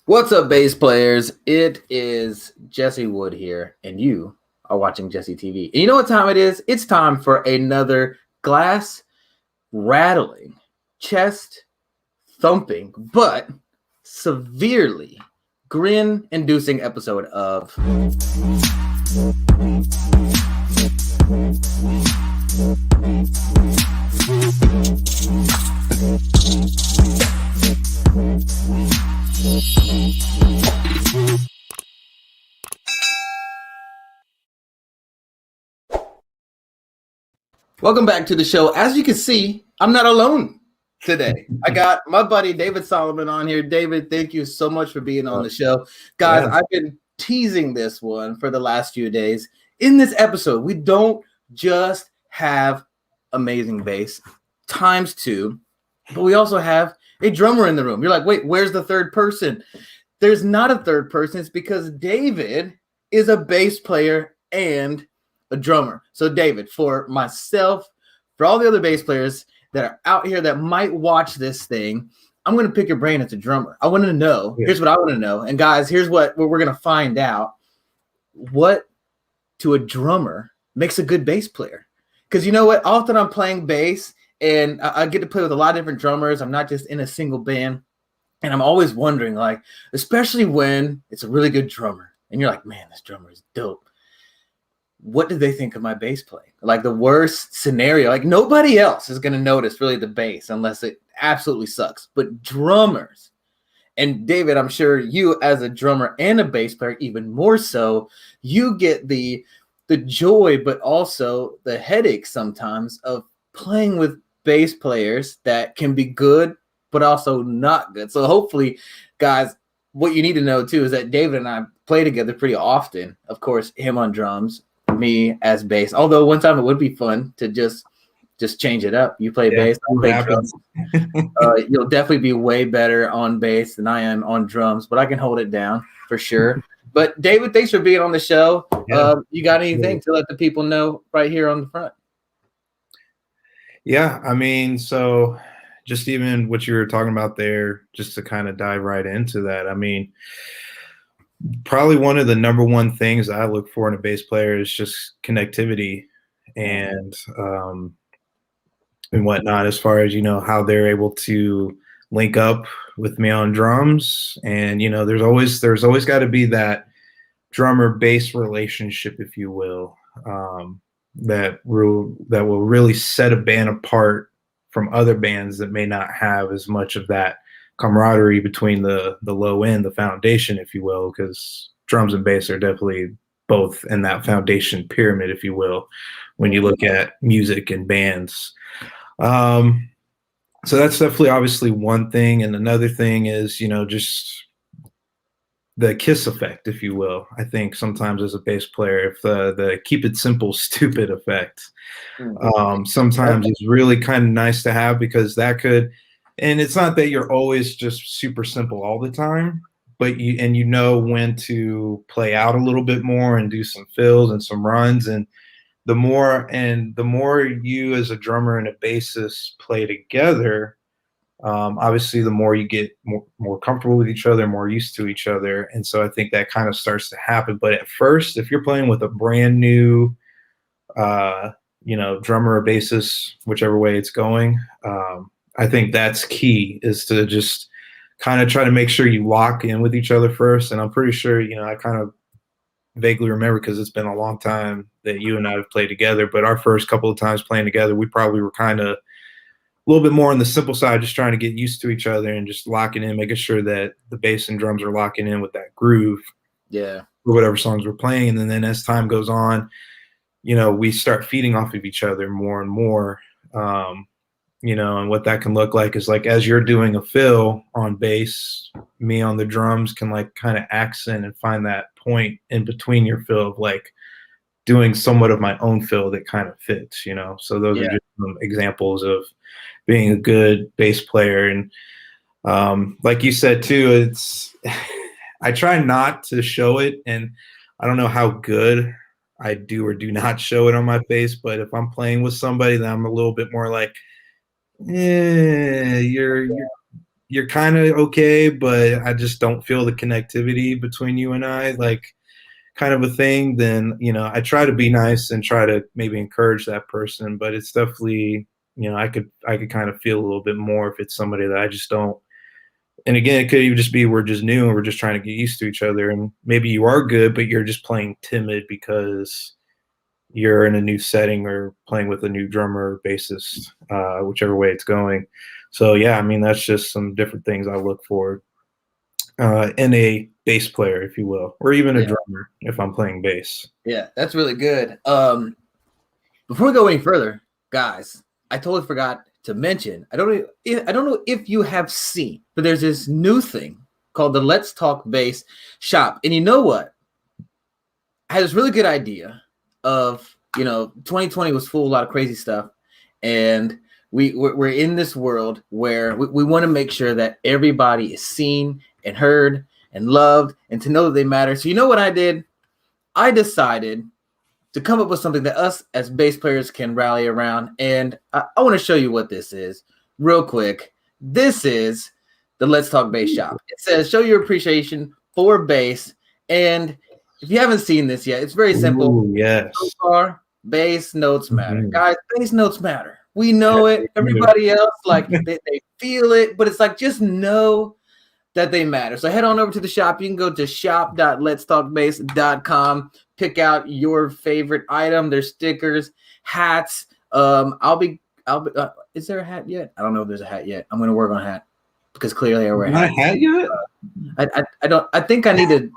What's up, bass players? It is Jesse Wood here, and you are watching Jesse TV. And you know what time it is? It's time for another glass rattling, chest thumping, but severely grin inducing episode of Welcome back to the show. As you can see, I'm not alone today. I got my buddy David Solomon on here. David, thank you so much for being on the show. Guys, I've been teasing this one for the last few days. In this episode, we don't just have amazing bass times two, but we also have a drummer in the room. You're like, wait, where's the third person? There's not a third person. It's because David is a bass player and a drummer. So David, for myself, for all the other bass players that are out here that might watch this thing, I'm going to pick your brain as a drummer. I want to know, here's what I want to know. And guys, here's what we're going to find out. What to a drummer makes a good bass player? Because you know what? Often I'm playing bass and I get to play with a lot of different drummers. I'm not just in a single band. And I'm always wondering, like, especially when it's a really good drummer and you're like, man, this drummer is dope. What do they think of my bass playing? Like the worst scenario, like nobody else is going to notice really the bass unless it absolutely sucks. But drummers, and David, I'm sure you as a drummer and a bass player, even more so, you get the joy, but also the headache sometimes of playing with bass players that can be good, but also not good. So hopefully, guys, what you need to know too is that David and I play together pretty often. Of course, him on drums, me as bass. Although one time it would be fun to just change it up. You play bass, I play drums. You'll definitely be way better on bass than I am on drums, but I can hold it down for sure. But David, thanks for being on the show. You got anything to let the people know right here on the front? Yeah, I mean, so just even what you were talking about there, just to kind of dive right into that. I mean, probably one of the number one things I look for in a bass player is just connectivity and whatnot, as far as, you know, how they're able to link up with me on drums. And, you know, there's always got to be that drummer bass relationship, if you will, that will really set a band apart from other bands that may not have as much of that camaraderie between the low end, the foundation, if you will, because drums and bass are definitely both in that foundation pyramid, if you will, when you look at music and bands. So that's definitely obviously one thing. And another thing is, you know, just the kiss effect, if you will. I think sometimes as a bass player, if the keep it simple, stupid effect, sometimes is really kind of nice to have, because that could, and it's not that you're always just super simple all the time, but you know when to play out a little bit more and do some fills and some runs. And the more you as a drummer and a bassist play together, obviously the more you get more comfortable with each other, more used to each other. And so I think that kind of starts to happen. But at first, if you're playing with a brand new you know, drummer or bassist, whichever way it's going, I think that's key, is to just kind of try to make sure you lock in with each other first. And I'm pretty sure, you know, I kind of vaguely remember, because it's been a long time that you and I have played together, but our first couple of times playing together, we probably were kind of a little bit more on the simple side, just trying to get used to each other and just locking in, making sure that the bass and drums are locking in with that groove. Yeah. For whatever songs we're playing. And then as time goes on, you know, we start feeding off of each other more and more. You know, and what that can look like is, like, as you're doing a fill on bass, me on the drums can like kind of accent and find that point in between your fill of like doing somewhat of my own fill that kind of fits, you know. So those are just some examples of being a good bass player. And like you said too, it's I try not to show it, and I don't know how good I do or do not show it on my bass, but if I'm playing with somebody, then I'm a little bit more like, you're you're kind of okay, but I just don't feel the connectivity between you and I, like kind of a thing, then, I try to be nice and try to maybe encourage that person, but it's definitely, I could kind of feel a little bit more if it's somebody that I just don't. And again, it could even just be we're just new and we're just trying to get used to each other. And maybe you are good, but you're just playing timid because you're in a new setting or playing with a new drummer or bassist, whichever way it's going. So yeah, I mean, that's just some different things I look for in a bass player, if you will, or even a drummer if I'm playing bass. Yeah, that's really good. Before we go any further, guys, I totally forgot to mention. I don't know if you have seen, but there's this new thing called the Let's Talk Bass shop. And you know what? I had this really good idea of, 2020 was full of a lot of crazy stuff, and we're in this world where we want to make sure that everybody is seen and heard and loved and to know that they matter. So you know what I did? I decided to come up with something that us as bass players can rally around. And I want to show you what this is real quick. This is the Let's Talk Bass shop. It says, show your appreciation for bass. And if you haven't seen this yet, it's very simple. Ooh, yes. So far, bass notes matter. Guys, bass notes matter. We know it. Everybody else, like, they feel it, but it's like, just know that they matter. So head on over to the shop. You can go to shop.letstalkbass.com, pick out your favorite item. There's stickers, hats. Is there a hat yet? I don't know if there's a hat yet. I'm going to work on a hat because clearly I wear a hat. Not a hat yet? I think I need to.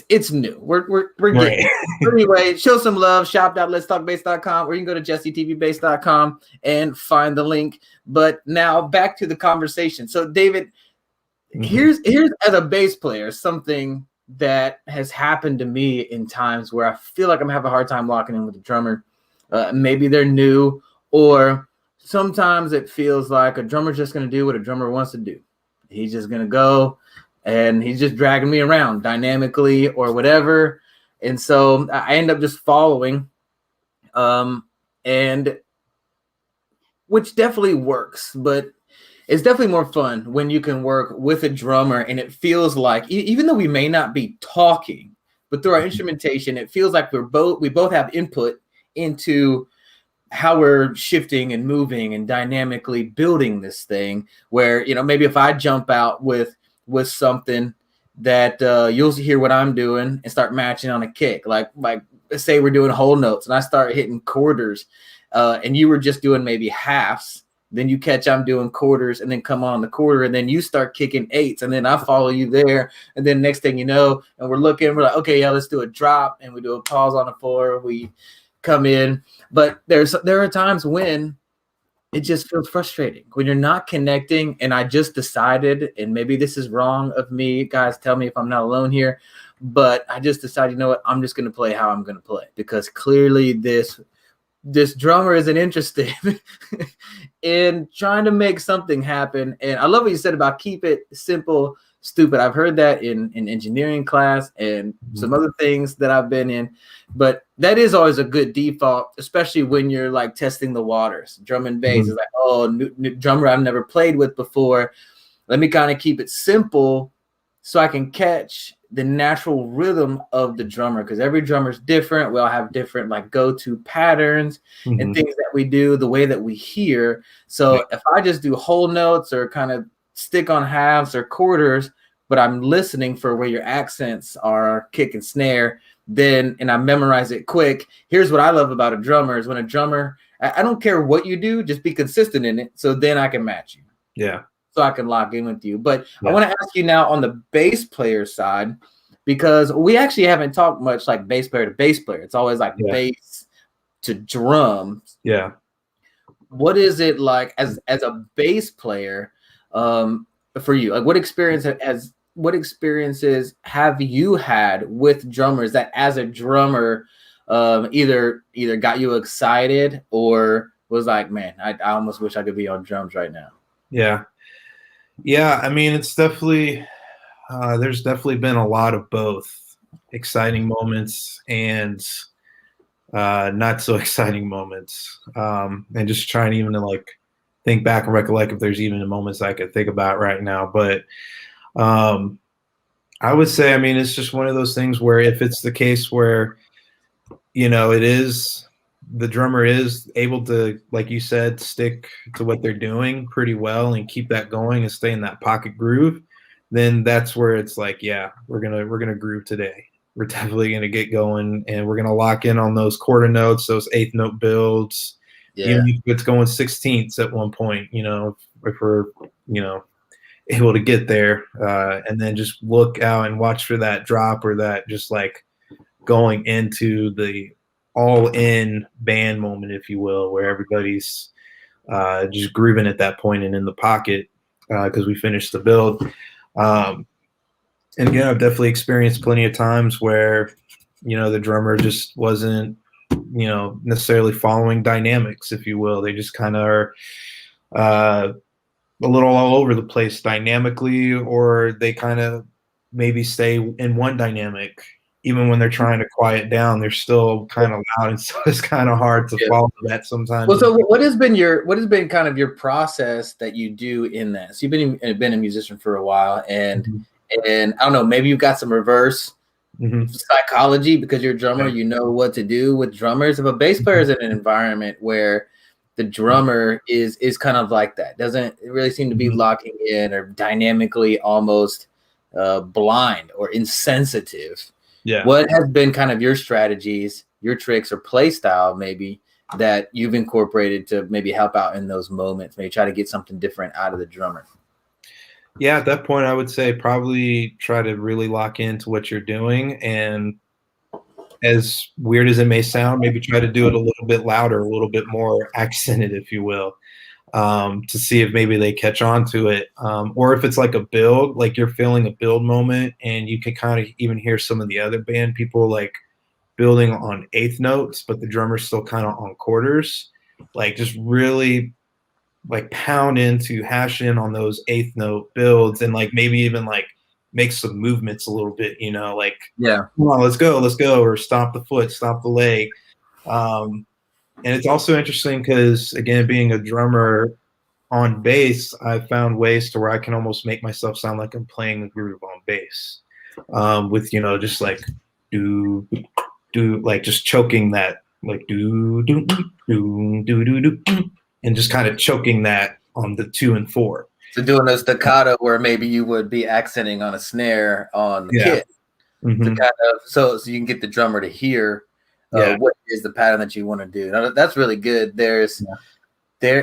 It's new. We're getting it. Anyway, show some love. Shop.letstalkbass.com, or you can go to jessetvbass.com and find the link. But now back to the conversation. So David, here's as a bass player, something that has happened to me in times where I feel like I'm having a hard time locking in with the drummer. Maybe they're new, or sometimes it feels like a drummer's just going to do what a drummer wants to do. He's just going to go and he's just dragging me around dynamically or whatever. And so I end up just following, and which definitely works, but it's definitely more fun when you can work with a drummer and it feels like, even though we may not be talking, but through our instrumentation, it feels like we both have input into how we're shifting and moving and dynamically building this thing, where, maybe if I jump out with something that you'll hear what I'm doing and start matching on a kick. Like let's say we're doing whole notes and I start hitting quarters, and you were just doing maybe halves. Then you catch I'm doing quarters and then come on the quarter, and then you start kicking eights, and then I follow you there. And then next thing you know, and we're like, okay, yeah, let's do a drop, and we do a pause on the floor. We come in, but there are times when it just feels frustrating when you're not connecting. And I just decided, and maybe this is wrong of me, guys, tell me if I'm not alone here, but I just decided, you know what, I'm just going to play how I'm going to play, because clearly this drummer isn't interested in trying to make something happen. And I love what you said about keep it simple, stupid. I've heard that in engineering class and some other things that I've been in, but that is always a good default, especially when you're like testing the waters. Drum and bass is like, oh, new drummer I've never played with before. Let me kind of keep it simple so I can catch the natural rhythm of the drummer, because every drummer is different. We all have different like go-to patterns and things that we do, the way that we hear. So if I just do whole notes or kind of stick on halves or quarters, but I'm listening for where your accents are, kick and snare, and I memorize it quick. Here's what I love about a drummer is when a drummer, I don't care what you do, just be consistent in it. So then I can match you. Yeah. So I can lock in with you. But I want to ask you now on the bass player side, because we actually haven't talked much like bass player to bass player. It's always like bass to drums. Yeah. What is it like as a bass player for you? Like what experiences have you had with drummers that as a drummer either got you excited or was like, man, I almost wish I could be on drums right now? Yeah, I mean, it's definitely there's definitely been a lot of both exciting moments and not so exciting moments, and just trying even to like think back and recollect if there's even moments I could think about right now. But I would say, I mean, it's just one of those things where if it's the case where, you know, it is the drummer is able to, like you said, stick to what they're doing pretty well and keep that going and stay in that pocket groove, then that's where it's like, yeah, we're gonna groove today. We're definitely gonna get going and we're gonna lock in on those quarter notes, those eighth note builds. Yeah. Even if it's going 16ths at one point, you know, if we're, you know, able to get there, and then just look out and watch for that drop or that just like going into the all-in band moment, if you will, where everybody's just grooving at that point and in the pocket because we finished the build. And again, I've definitely experienced plenty of times where, you know, the drummer just wasn't, you know, necessarily following dynamics, if you will. They just kind of are a little all over the place dynamically, or they kind of maybe stay in one dynamic. Even when they're trying to quiet down, they're still kind of loud, and so it's kind of hard to follow that sometimes. Well, so what has been kind of your process that you do in that? So you've been a musician for a while, and I don't know, maybe you've got some reverse psychology because you're a drummer. You know what to do with drummers. If a bass player is in an environment where the drummer is kind of like that, doesn't really seem to be locking in or dynamically almost blind or insensitive. Yeah. What has been kind of your strategies, your tricks or play style maybe that you've incorporated to maybe help out in those moments, maybe try to get something different out of the drummer? Yeah, at that point, I would say probably try to really lock into what you're doing. And as weird as it may sound, maybe try to do it a little bit louder, a little bit more accented, if you will, to see if maybe they catch on to it. Or if it's like a build, like you're feeling a build moment and you can kind of even hear some of the other band people like building on eighth notes, but the drummer's still kind of on quarters, like just really like pound into, hash in on those eighth note builds and like maybe even like make some movements a little bit, you know, like, yeah, come on, let's go, or stop the foot, stop the leg. And it's also interesting because, again, being a drummer on bass, I've found ways to where I can almost make myself sound like I'm playing the groove on bass, with, you know, just like do, like just choking that, like do, and just kind of choking that on the 2 and 4. So doing a staccato where maybe you would be accenting on a snare on the kit, to kind of so you can get the drummer to hear what is the pattern that you want to do. Now, that's really good. There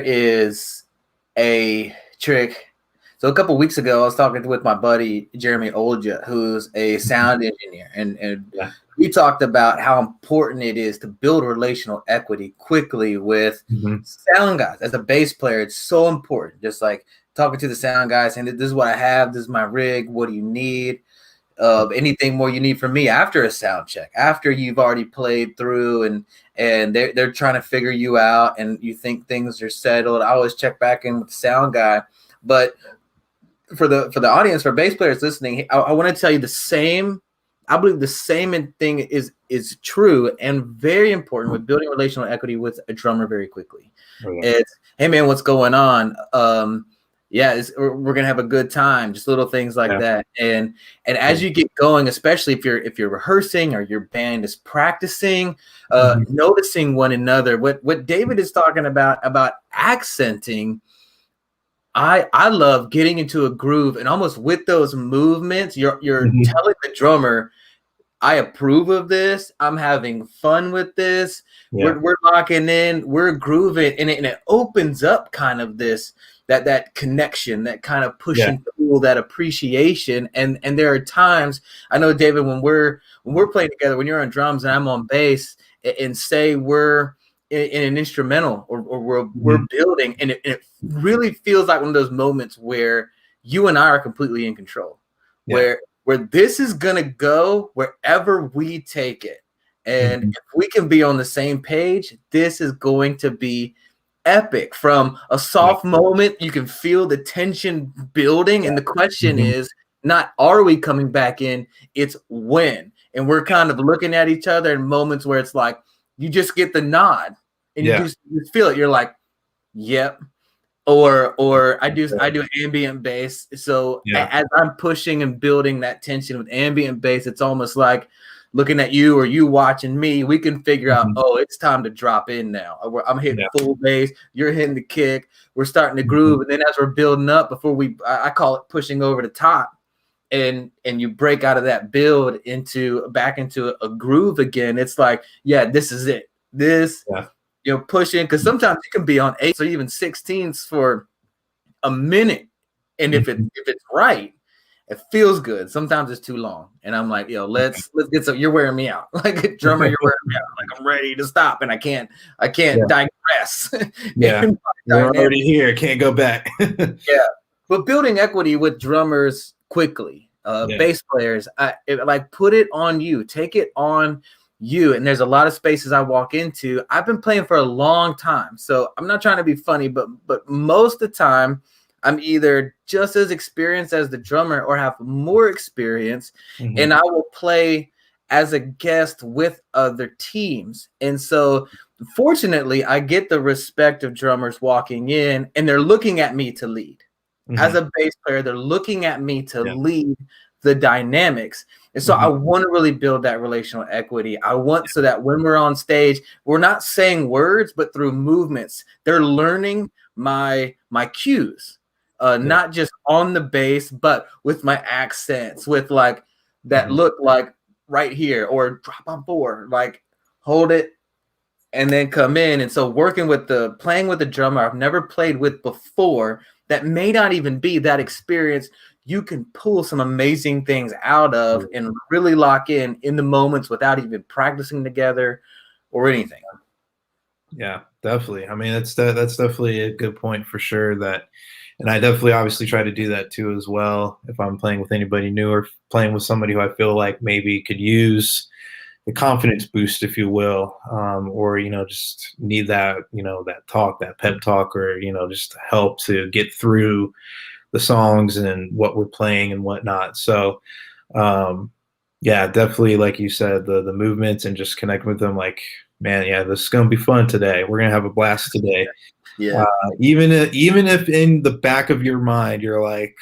is a trick. So a couple of weeks ago, I was talking with my buddy Jeremy Olja, who's a sound engineer, and we talked about how important it is to build relational equity quickly with sound guys. As a bass player, it's so important. Just like talking to the sound guys, saying, "This is what I have. This is my rig. What do you need? Anything more you need from me after a sound check, after you've already played through and they're trying to figure you out and you think things are settled." I always check back in with the sound guy. But for the audience, for bass players listening, I want to tell you the same. I believe the same thing is true and very important with building relational equity with a drummer very quickly. It's, hey man, what's going on? We're gonna have a good time. Just little things like that. And as you get going, especially if you're rehearsing or your band is practicing, noticing one another. What David is talking about accenting. I love getting into a groove and almost with those movements, you're telling the drummer, I approve of this. I'm having fun with this. We're locking in. We're grooving, and it opens up kind of this that connection, that kind of push and pull, that appreciation. And there are times, I know, David, when we're playing together, when you're on drums and I'm on bass, and say we're in an instrumental or we're building, and it really feels like one of those moments where you and I are completely in control, where this is gonna go wherever we take it, and if we can be on the same page, this is going to be epic. From a soft moment, you can feel the tension building, and the question is not are we coming back in, it's when. And we're kind of looking at each other in moments where it's like you just get the nod and you just feel it. You're like, yep, or I do ambient bass. So Yeah. as I'm pushing and building that tension with ambient bass, it's almost like looking at you or you watching me. We can figure out, oh, it's time to drop in now. I'm hitting full bass, you're hitting the kick, we're starting to groove, and then as we're building up, before I call it pushing over the top, and you break out of that build back into a groove again. It's like, yeah, this is it. This. Yeah. You know, pushing, because sometimes you can be on 8s or even 16s for a minute, and if it's right, it feels good. Sometimes it's too long, and I'm like, yo, let's get some. You're wearing me out, like a drummer. You're wearing me out. Like I'm ready to stop, and I can't digress. Yeah, we're already here. Can't go back. Yeah, but building equity with drummers quickly, bass players, like put it on you, take it on you. And there's a lot of spaces I walk into. I've been playing for a long time, so I'm not trying to be funny, but most of the time I'm either just as experienced as the drummer or have more experience, and I will play as a guest with other teams. And so fortunately I get the respect of drummers walking in, and they're looking at me to lead. As a bass player, they're looking at me to lead the dynamics. And so I want to really build that relational equity. I want so that when we're on stage, we're not saying words, but through movements, they're learning my cues, not just on the bass, but with my accents, with like that look like right here, or drop on 4, like hold it and then come in. And so playing with the drummer I've never played with before, that may not even be that experience, you can pull some amazing things out of and really lock in the moments without even practicing together or anything. Yeah, definitely. I mean, that's definitely a good point for sure. And I definitely obviously try to do that too as well. If I'm playing with anybody new or playing with somebody who I feel like maybe could use the confidence boost, if you will, or, just need that, that talk, that pep talk, or, just help to get through the songs and what we're playing and whatnot. So, yeah, definitely, like you said, the movements and just connect with them. Like, man, yeah, this is gonna be fun today. We're gonna have a blast today. Yeah. Even if in the back of your mind you're like,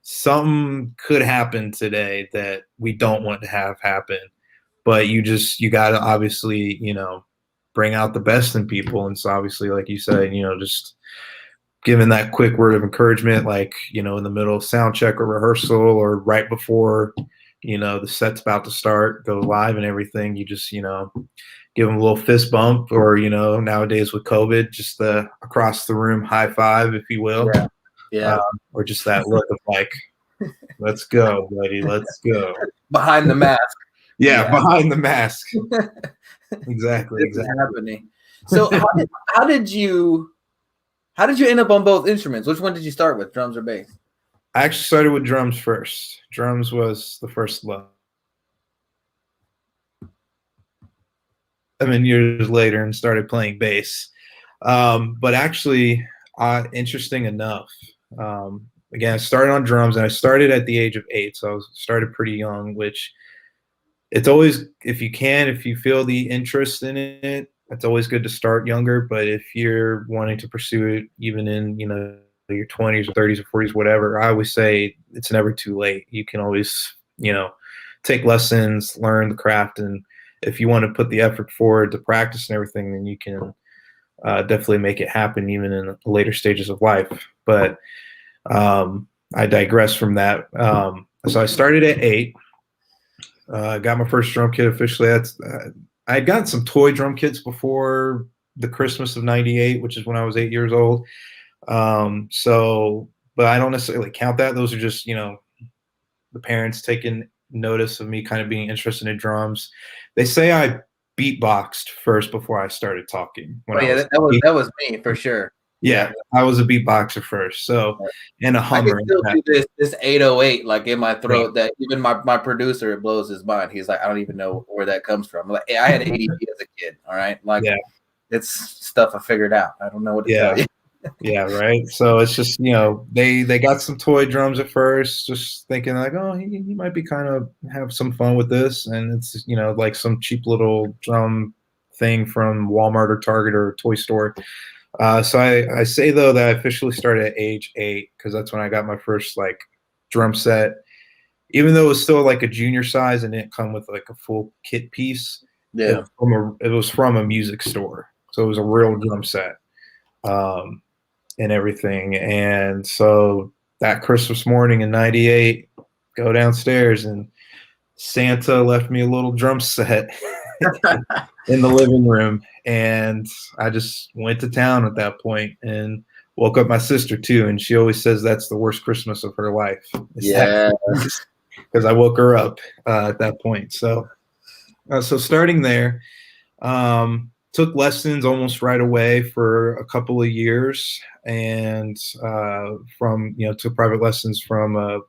something could happen today that we don't want to have happen, but you got to obviously, bring out the best in people. And so obviously, like you said, just giving that quick word of encouragement, like, in the middle of sound check or rehearsal, or right before, the set's about to start, go live and everything, you just, give them a little fist bump, or, nowadays with COVID, just the across the room high five, if you will. Yeah. Or just that look of like, let's go, buddy, let's go. Behind the mask. Yeah, behind the mask. Exactly. This is happening. So how did you end up on both instruments? Which one did you start with, drums or bass? I actually started with drums first. Drums was the first love. 7 years later and started playing bass. But actually, interesting enough, again, I started on drums, and I started at the age of 8, so I started pretty young, which it's always, if you feel the interest in it, it's always good to start younger. But if you're wanting to pursue it, even in, your 20s or 30s or 40s, whatever, I always say it's never too late. You can always, take lessons, learn the craft, and if you want to put the effort forward to practice and everything, then you can definitely make it happen even in later stages of life. But I digress from that. So I started at 8. Got my first drum kit officially. I had gotten some toy drum kits before the Christmas of '98, which is when I was 8 years old. But I don't necessarily count that. Those are just, the parents taking notice of me kind of being interested in drums. They say I beatboxed first before I started talking. That was me for sure. Yeah, I was a beatboxer first. So, and a hummer. I can still do this 808 like in my throat, that even my producer, it blows his mind. He's like, I don't even know where that comes from. Like, I had ADD as a kid. All right, like it's stuff I figured out. I don't know what to tell you. Yeah, right. So it's just, they got some toy drums at first, just thinking like, oh, he might be kind of have some fun with this, and it's, like some cheap little drum thing from Walmart or Target or toy store. So I say though that I officially started at age 8 because that's when I got my first like drum set. Even though it was still like a junior size and didn't come with like a full kit piece, Yeah. it was from a music store, so it was a real drum set and everything. And so that Christmas morning in '98, go downstairs and Santa left me a little drum set in the living room, and I just went to town at that point and woke up my sister too, and she always says that's the worst Christmas of her life. Yeah. Because I woke her up at that point. So starting there, took lessons almost right away for a couple of years, and took private lessons from a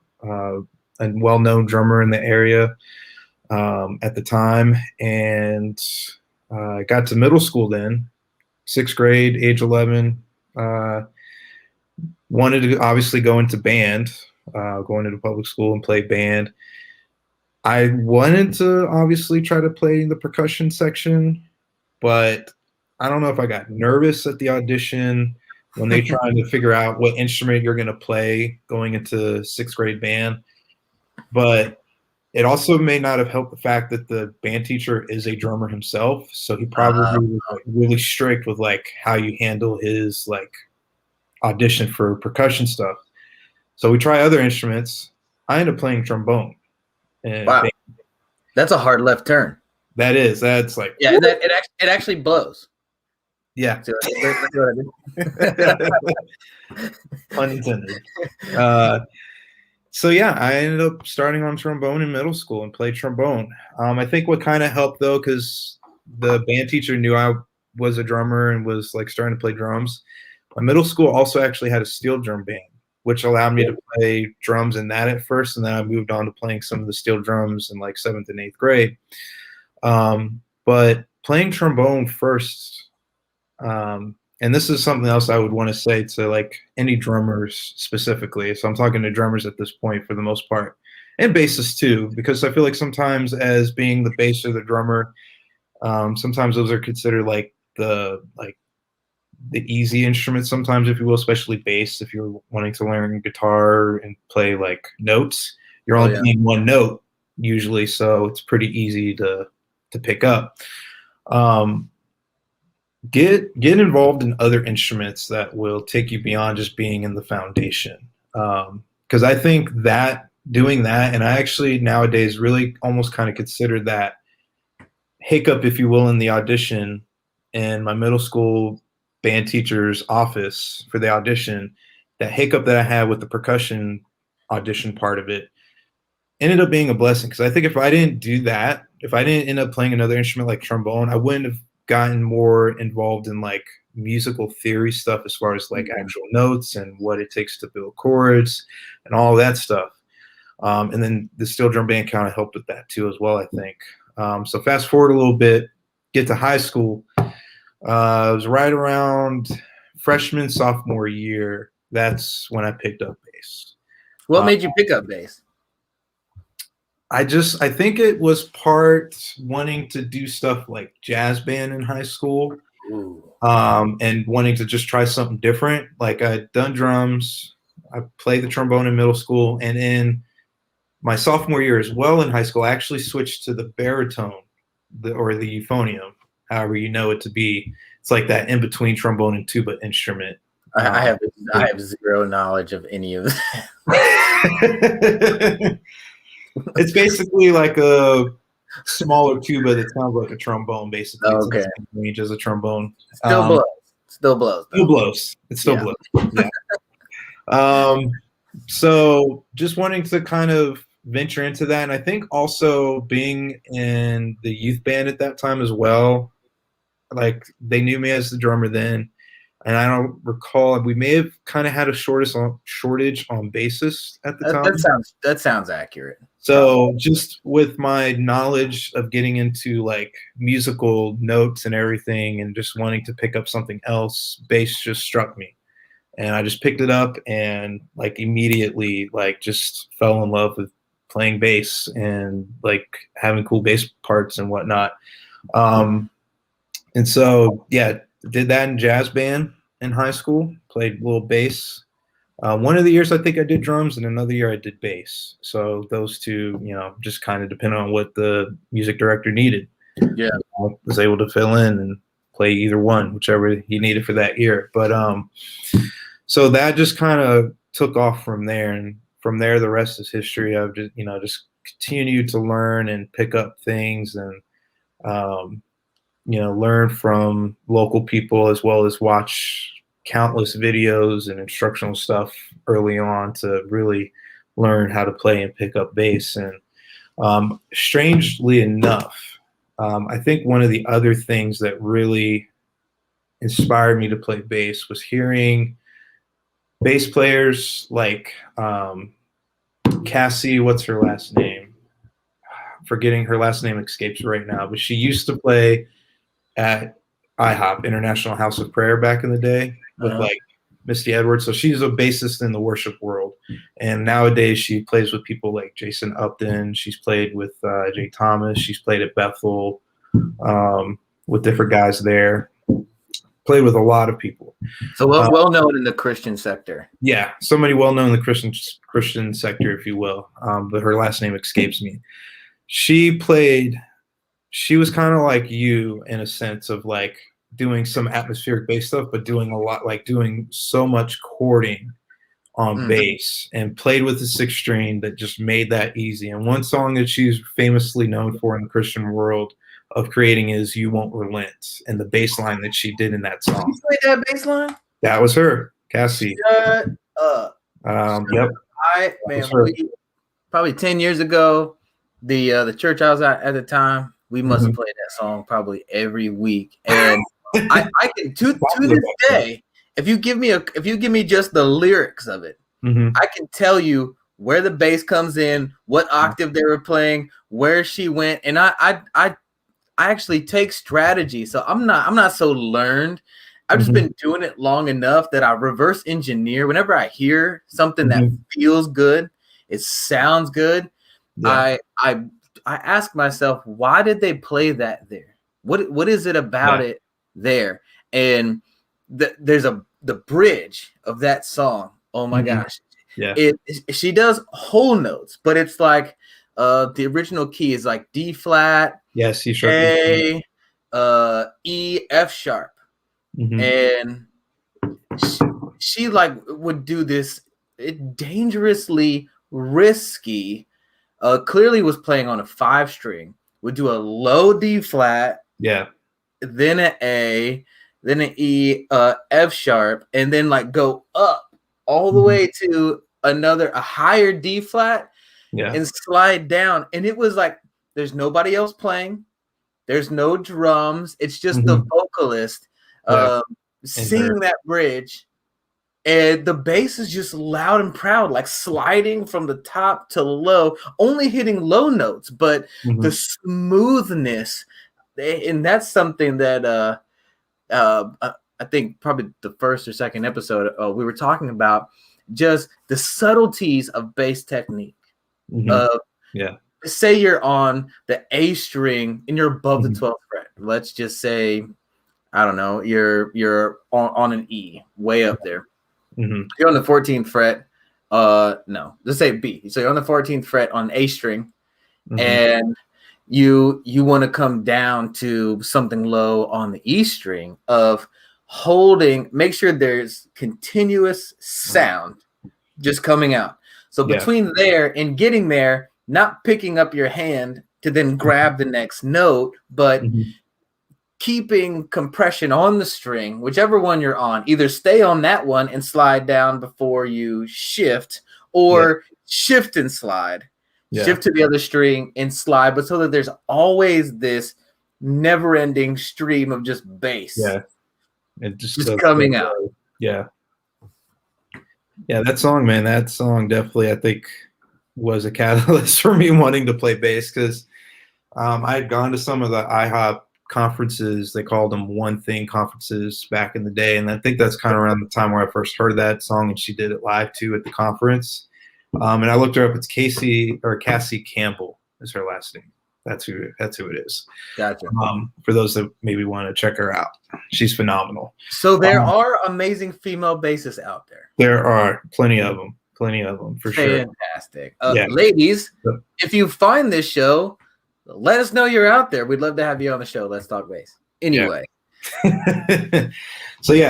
well-known drummer in the area at the time, and got to middle school then, 6th grade, age 11. Wanted to obviously go into band, going into public school and play band. I wanted to obviously try to play the percussion section, but I don't know if I got nervous at the audition when they trying to figure out what instrument you're going to play going into 6th grade band. But it also may not have helped the fact that the band teacher is a drummer himself, so he probably was like really strict with like how you handle his like audition for percussion stuff. So we try other instruments. I ended up playing trombone. And wow, that's a hard left turn. That's like it actually blows. Yeah. Pun intended. So yeah, I ended up starting on trombone in middle school and played trombone. I think what kind of helped though, because the band teacher knew I was a drummer and was like starting to play drums. My middle school also actually had a steel drum band, which allowed me to play drums in that at first, and then I moved on to playing some of the steel drums in like 7th and 8th grade. But playing trombone first, and this is something else I would want to say to like any drummers specifically. So I'm talking to drummers at this point for the most part, and bassists too, because I feel like sometimes as being the bass or the drummer, sometimes those are considered like the easy instruments sometimes, if you will, especially bass. If you're wanting to learn guitar and play like notes, you're only playing one note usually, so it's pretty easy to pick up. Get involved in other instruments that will take you beyond just being in the foundation, because I think that doing that, and I actually nowadays really almost kind of consider that hiccup, if you will, in the audition in my middle school band teacher's office for the audition, that hiccup that I had with the percussion audition part of it ended up being a blessing, because I think if I didn't do that, if I didn't end up playing another instrument like trombone, I wouldn't have gotten more involved in like musical theory stuff as far as like actual notes and what it takes to build chords and all that stuff. And then the steel drum band kind of helped with that too as well, I think. So fast forward a little bit, get to high school. It was right around freshman, sophomore year. That's when I picked up bass. What made you pick up bass? I think it was part wanting to do stuff like jazz band in high school, and wanting to just try something different. Like I'd done drums, I played the trombone in middle school, and in my sophomore year as well in high school, I actually switched to the baritone, or the euphonium, however you know it to be. It's like that in between trombone and tuba instrument. I have zero knowledge of any of that. It's basically like a smaller tuba that sounds like a trombone, basically. It's okay. the same range as a trombone. Still blows. Still blows. Still blows. It still blows. Yeah. So just wanting to kind of venture into that. And I think also being in the youth band at that time as well, like they knew me as the drummer then. And I don't recall, we may have kind of had a shortage on bassists at the time. That sounds accurate. So just with my knowledge of getting into like musical notes and everything and just wanting to pick up something else, bass just struck me. And I just picked it up and like immediately like just fell in love with playing bass and like having cool bass parts and whatnot. And so, yeah, did that in jazz band. in high school. Played a little bass. One of the years I think I did drums, and another year I did bass. So those two, just kind of depended on what the music director needed. Yeah, I was able to fill in and play either one, whichever he needed for that year. But so that just kind of took off from there, and from there the rest is history. I've just continued to learn and pick up things, and learn from local people, as well as watch countless videos and instructional stuff early on to really learn how to play and pick up bass. And strangely enough, I think one of the other things that really inspired me to play bass was hearing bass players like Cassie, what's her last name? Forgetting her last name escapes right now, but she used to play at IHOP, International House of Prayer, back in the day with like Misty Edwards. So she's a bassist in the worship world. And nowadays she plays with people like Jason Upton. She's played with Jay Thomas. She's played at Bethel with different guys there. Played with a lot of people. So well known in the Christian sector. Yeah, somebody well known in the Christian sector, if you will. But her last name escapes me. She was kind of like you in a sense of like doing some atmospheric bass stuff, but doing a lot, like doing so much chording on bass, and played with the 6-string that just made that easy. And one song that she's famously known for in the Christian world of creating is "You Won't Relent," and the bass line that she did in that song. You played that bass line? That was her, Cassie. Shut up. Yep. Probably 10 years ago, the church I was at the time, we must have played that song probably every week. And I can to this day, if you give me just the lyrics of it, I can tell you where the bass comes in, what octave they were playing, where she went, and I actually take strategy. So I'm not so learned. I've just been doing it long enough that I reverse engineer. Whenever I hear something that feels good, it sounds good. Yeah. I ask myself, why did they play that there? What is it about it there? And there's the bridge of that song. Oh my gosh. Yeah. She does whole notes, but it's like the original key is like D flat, C sharp, A, E, F sharp. And she like would do this dangerously risky. Clearly was playing on a 5-string. Would do a low D flat, then an A, then an E, F sharp, and then like go up all the way to a higher D flat, and slide down. And it was like there's nobody else playing. There's no drums. It's just the vocalist singing that bridge. And the bass is just loud and proud, like sliding from the top to low, only hitting low notes, but the smoothness. And that's something that I think probably the first or second episode we were talking about, just the subtleties of bass technique. Say you're on the A string and you're above the 12th fret. Let's just say, I don't know, you're on an E, way up there. You're on the 14th fret. No, let's say B. So you're on the 14th fret on A string, and you want to come down to something low on the E string of holding. Make sure there's continuous sound just coming out. So between there and getting there, not picking up your hand to then grab the next note, but keeping compression on the string, whichever one you're on. Either stay on that one and slide down before you shift, or shift and slide. Shift to the other string and slide, but so that there's always this never-ending stream of just bass. It just coming out. That song, man, that song definitely, I think, was a catalyst for me wanting to play bass, because I had gone to some of the IHOP conferences. They called them One Thing conferences back in the day, and I think that's kind of around the time where I first heard that song, and she did it live too at the conference. And I looked her up. It's Cassie Campbell is her last name. That's who it is. Gotcha. For those that maybe want to check her out, she's phenomenal. So there are amazing female bassists out there. There are plenty of them for sure. Fantastic. Ladies, if you find this show, let us know you're out there. We'd love to have you on the show. Let's talk bass. Anyway. Yeah.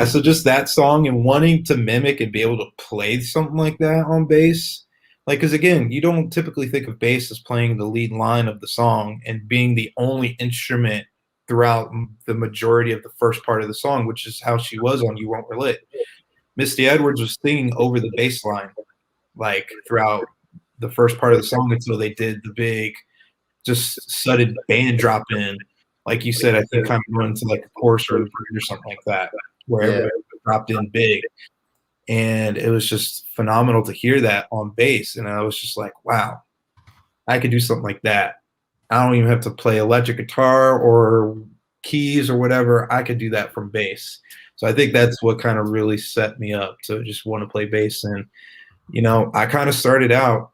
So just that song and wanting to mimic and be able to play something like that on bass. Like, because again, you don't typically think of bass as playing the lead line of the song and being the only instrument throughout the majority of the first part of the song, which is how she was on You Won't Relate. Misty Edwards was singing over the bass line, like throughout the first part of the song until they did the big, just sudden band drop in. Like you said, I think kind of went to like a chorus or a bridge or something like that, where everybody dropped in big. And it was just phenomenal to hear that on bass. And I was just like, wow, I could do something like that. I don't even have to play electric guitar or keys or whatever. I could do that from bass. So I think that's what kind of really set me up to just want to play bass. And, I kind of started out,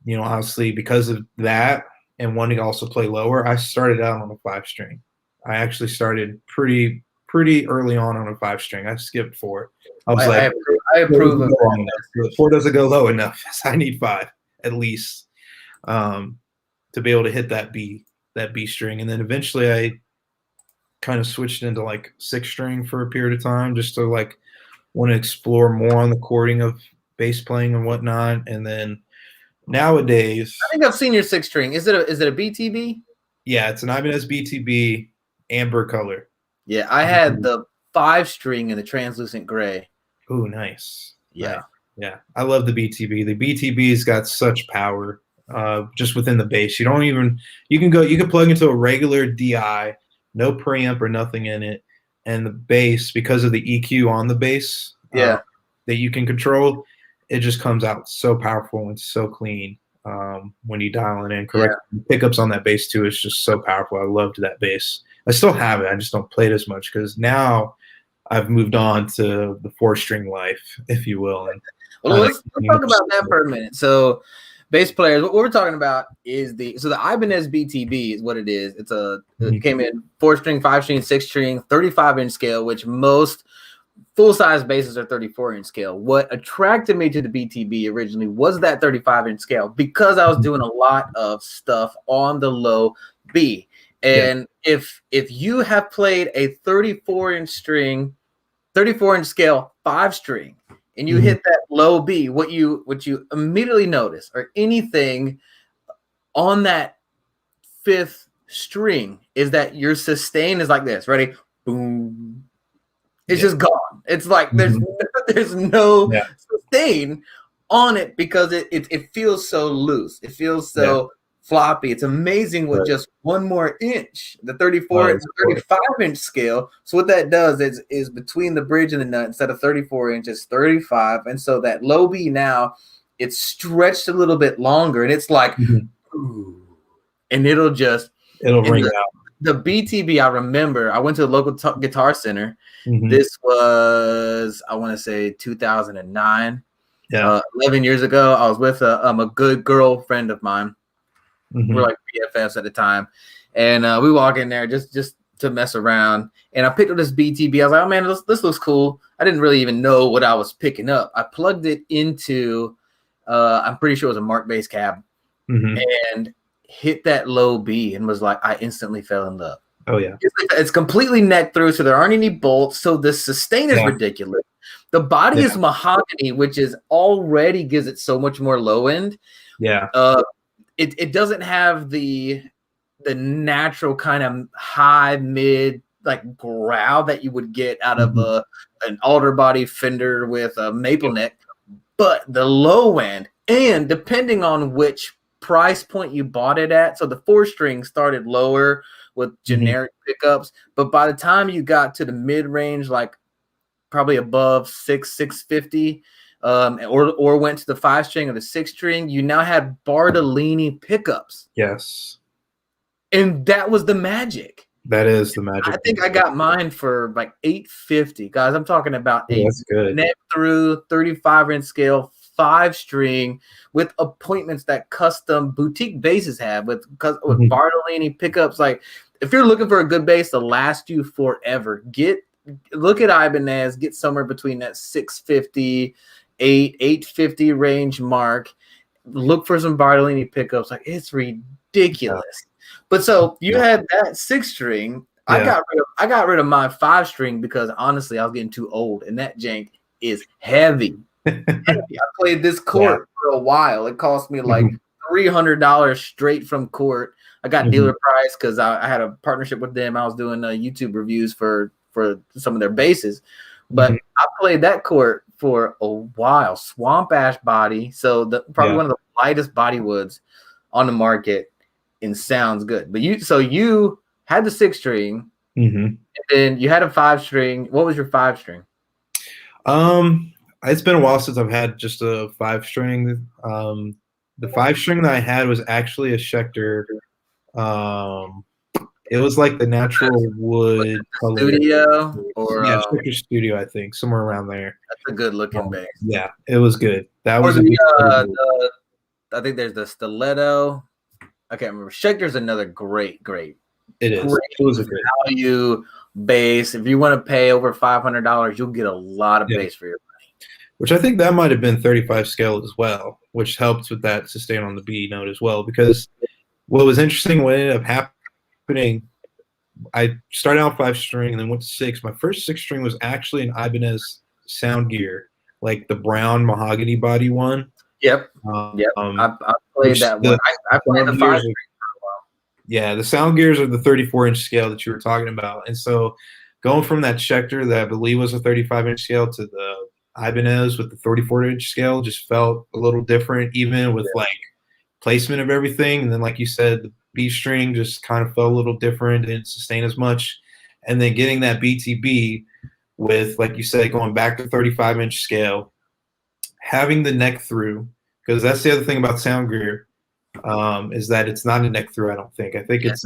honestly, because of that and wanting to also play lower, I started out on a 5-string. I actually started pretty early on a 5-string. I skipped 4. I was I approve of that. 4 doesn't go low enough. So I need 5 at least to be able to hit that B string. And then eventually I kind of switched into like 6-string for a period of time just to like want to explore more on the chording of bass playing and whatnot. And then nowadays, I think I've seen your 6-string. Is it a BTB? Yeah, it's an Ibanez BTB amber color. Yeah, I had the 5-string in the translucent gray. Oh, nice. Yeah. Nice. Yeah. I love the BTB. The BTB's got such power just within the bass. You can plug into a regular DI, no preamp or nothing in it. And the bass, because of the EQ on the bass that you can control, it just comes out so powerful and so clean when you dial it in correctly. Yeah. The pickups on that bass too is just so powerful. I loved that bass. I still have it. I just don't play it as much because now I've moved on to the 4-string life, if you will. And let's talk about that for a minute. So bass players, what we're talking about is the Ibanez BTB is what it is. It's it came in 4-string, 5-string, 6-string, 35-inch scale, which most full-size basses are 34-inch scale. What attracted me to the BTB originally was that 35-inch scale because I was doing a lot of stuff on the low B. And if you have played a 34-inch scale 5-string, and you hit that low B, what you immediately notice, or anything on that 5th string, is that your sustain is like this. Ready? Boom. It's just gone. It's like there's no sustain on it because it feels so loose. It feels so floppy. It's amazing with just one more inch, the 35-inch scale. So what that does is between the bridge and the nut, instead of 34 inches, 35. And so that low B now, it's stretched a little bit longer, and it's like, ooh, and it'll ring out. The BTB, I remember, I went to the local Guitar Center. This was, I want to say, 2009. 11 years ago. I was with a good girlfriend of mine. We're like BFFs at the time, and we walk in there just to mess around. And I picked up this BTB. I was like, oh man, this looks cool. I didn't really even know what I was picking up. I plugged it into, I'm pretty sure it was a Mark bass cab, and hit that low B, and was like, I instantly fell in love. Oh yeah, it's completely neck through, so there aren't any bolts. So the sustain is ridiculous. The body is mahogany, which is already gives it so much more low end. Yeah. It doesn't have the natural kind of high mid like growl that you would get out of an alder body Fender with a maple neck, but the low end, and depending on which price point you bought it at, so the 4-string started lower with generic pickups, but by the time you got to the mid range, like probably above 650. Or went to the 5-string or the 6-string, you now had Bartolini pickups. Yes. And that was the magic. That is the magic. I think I got mine for like $850. Guys, I'm talking about a neck through 35-inch scale 5-string with appointments that custom boutique basses have with Bartolini pickups. Like, if you're looking for a good bass to last you forever, look at Ibanez, get somewhere between that 650, 850 range mark. Look for some Bartolini pickups. Like, it's ridiculous. But so you had that 6-string. Yeah. I got rid of my 5-string because honestly I was getting too old, and that jank is heavy. I played this court for a while. It cost me like $300 straight from court. I got dealer price because I had a partnership with them. I was doing YouTube reviews for some of their basses, but I played that court for a while. Swamp ash body, so probably one of the lightest body woods on the market, and sounds good. But you had the 6-string, and then you had a 5-string. What was your 5-string? It's been a while since I've had just a 5-string. The 5-string that I had was actually a Schecter. It was like the natural wood color. Studio or Schecter Studio, I think, somewhere around there. That's a good looking bass. Yeah, it was good. That was I think there's the Stiletto. I can't remember. Schecter's another great. It is. It was a great value bass. If you want to pay over $500, you'll get a lot of bass for your money. Which I think that might have been 35 scale as well, which helps with that sustain on the B note as well. Because what was interesting, what ended up happening, I started out 5-string and then went to 6. My first 6-string was actually an Ibanez Sound Gear, like the brown mahogany body one. Yep. I played that one. I played the 5-string for a while. Yeah, the Sound Gears are the 34-inch scale that you were talking about. And so going from that Schecter that I believe was a 35-inch scale to the Ibanez with the 34-inch scale just felt a little different, even with like placement of everything. And then, like you said, the B string just kind of felt a little different, didn't sustain as much. And then getting that BTB with, like you said, going back to 35-inch scale, having the neck through, because that's the other thing about Sound Gear, is that it's not a neck through. I don't think. I think it's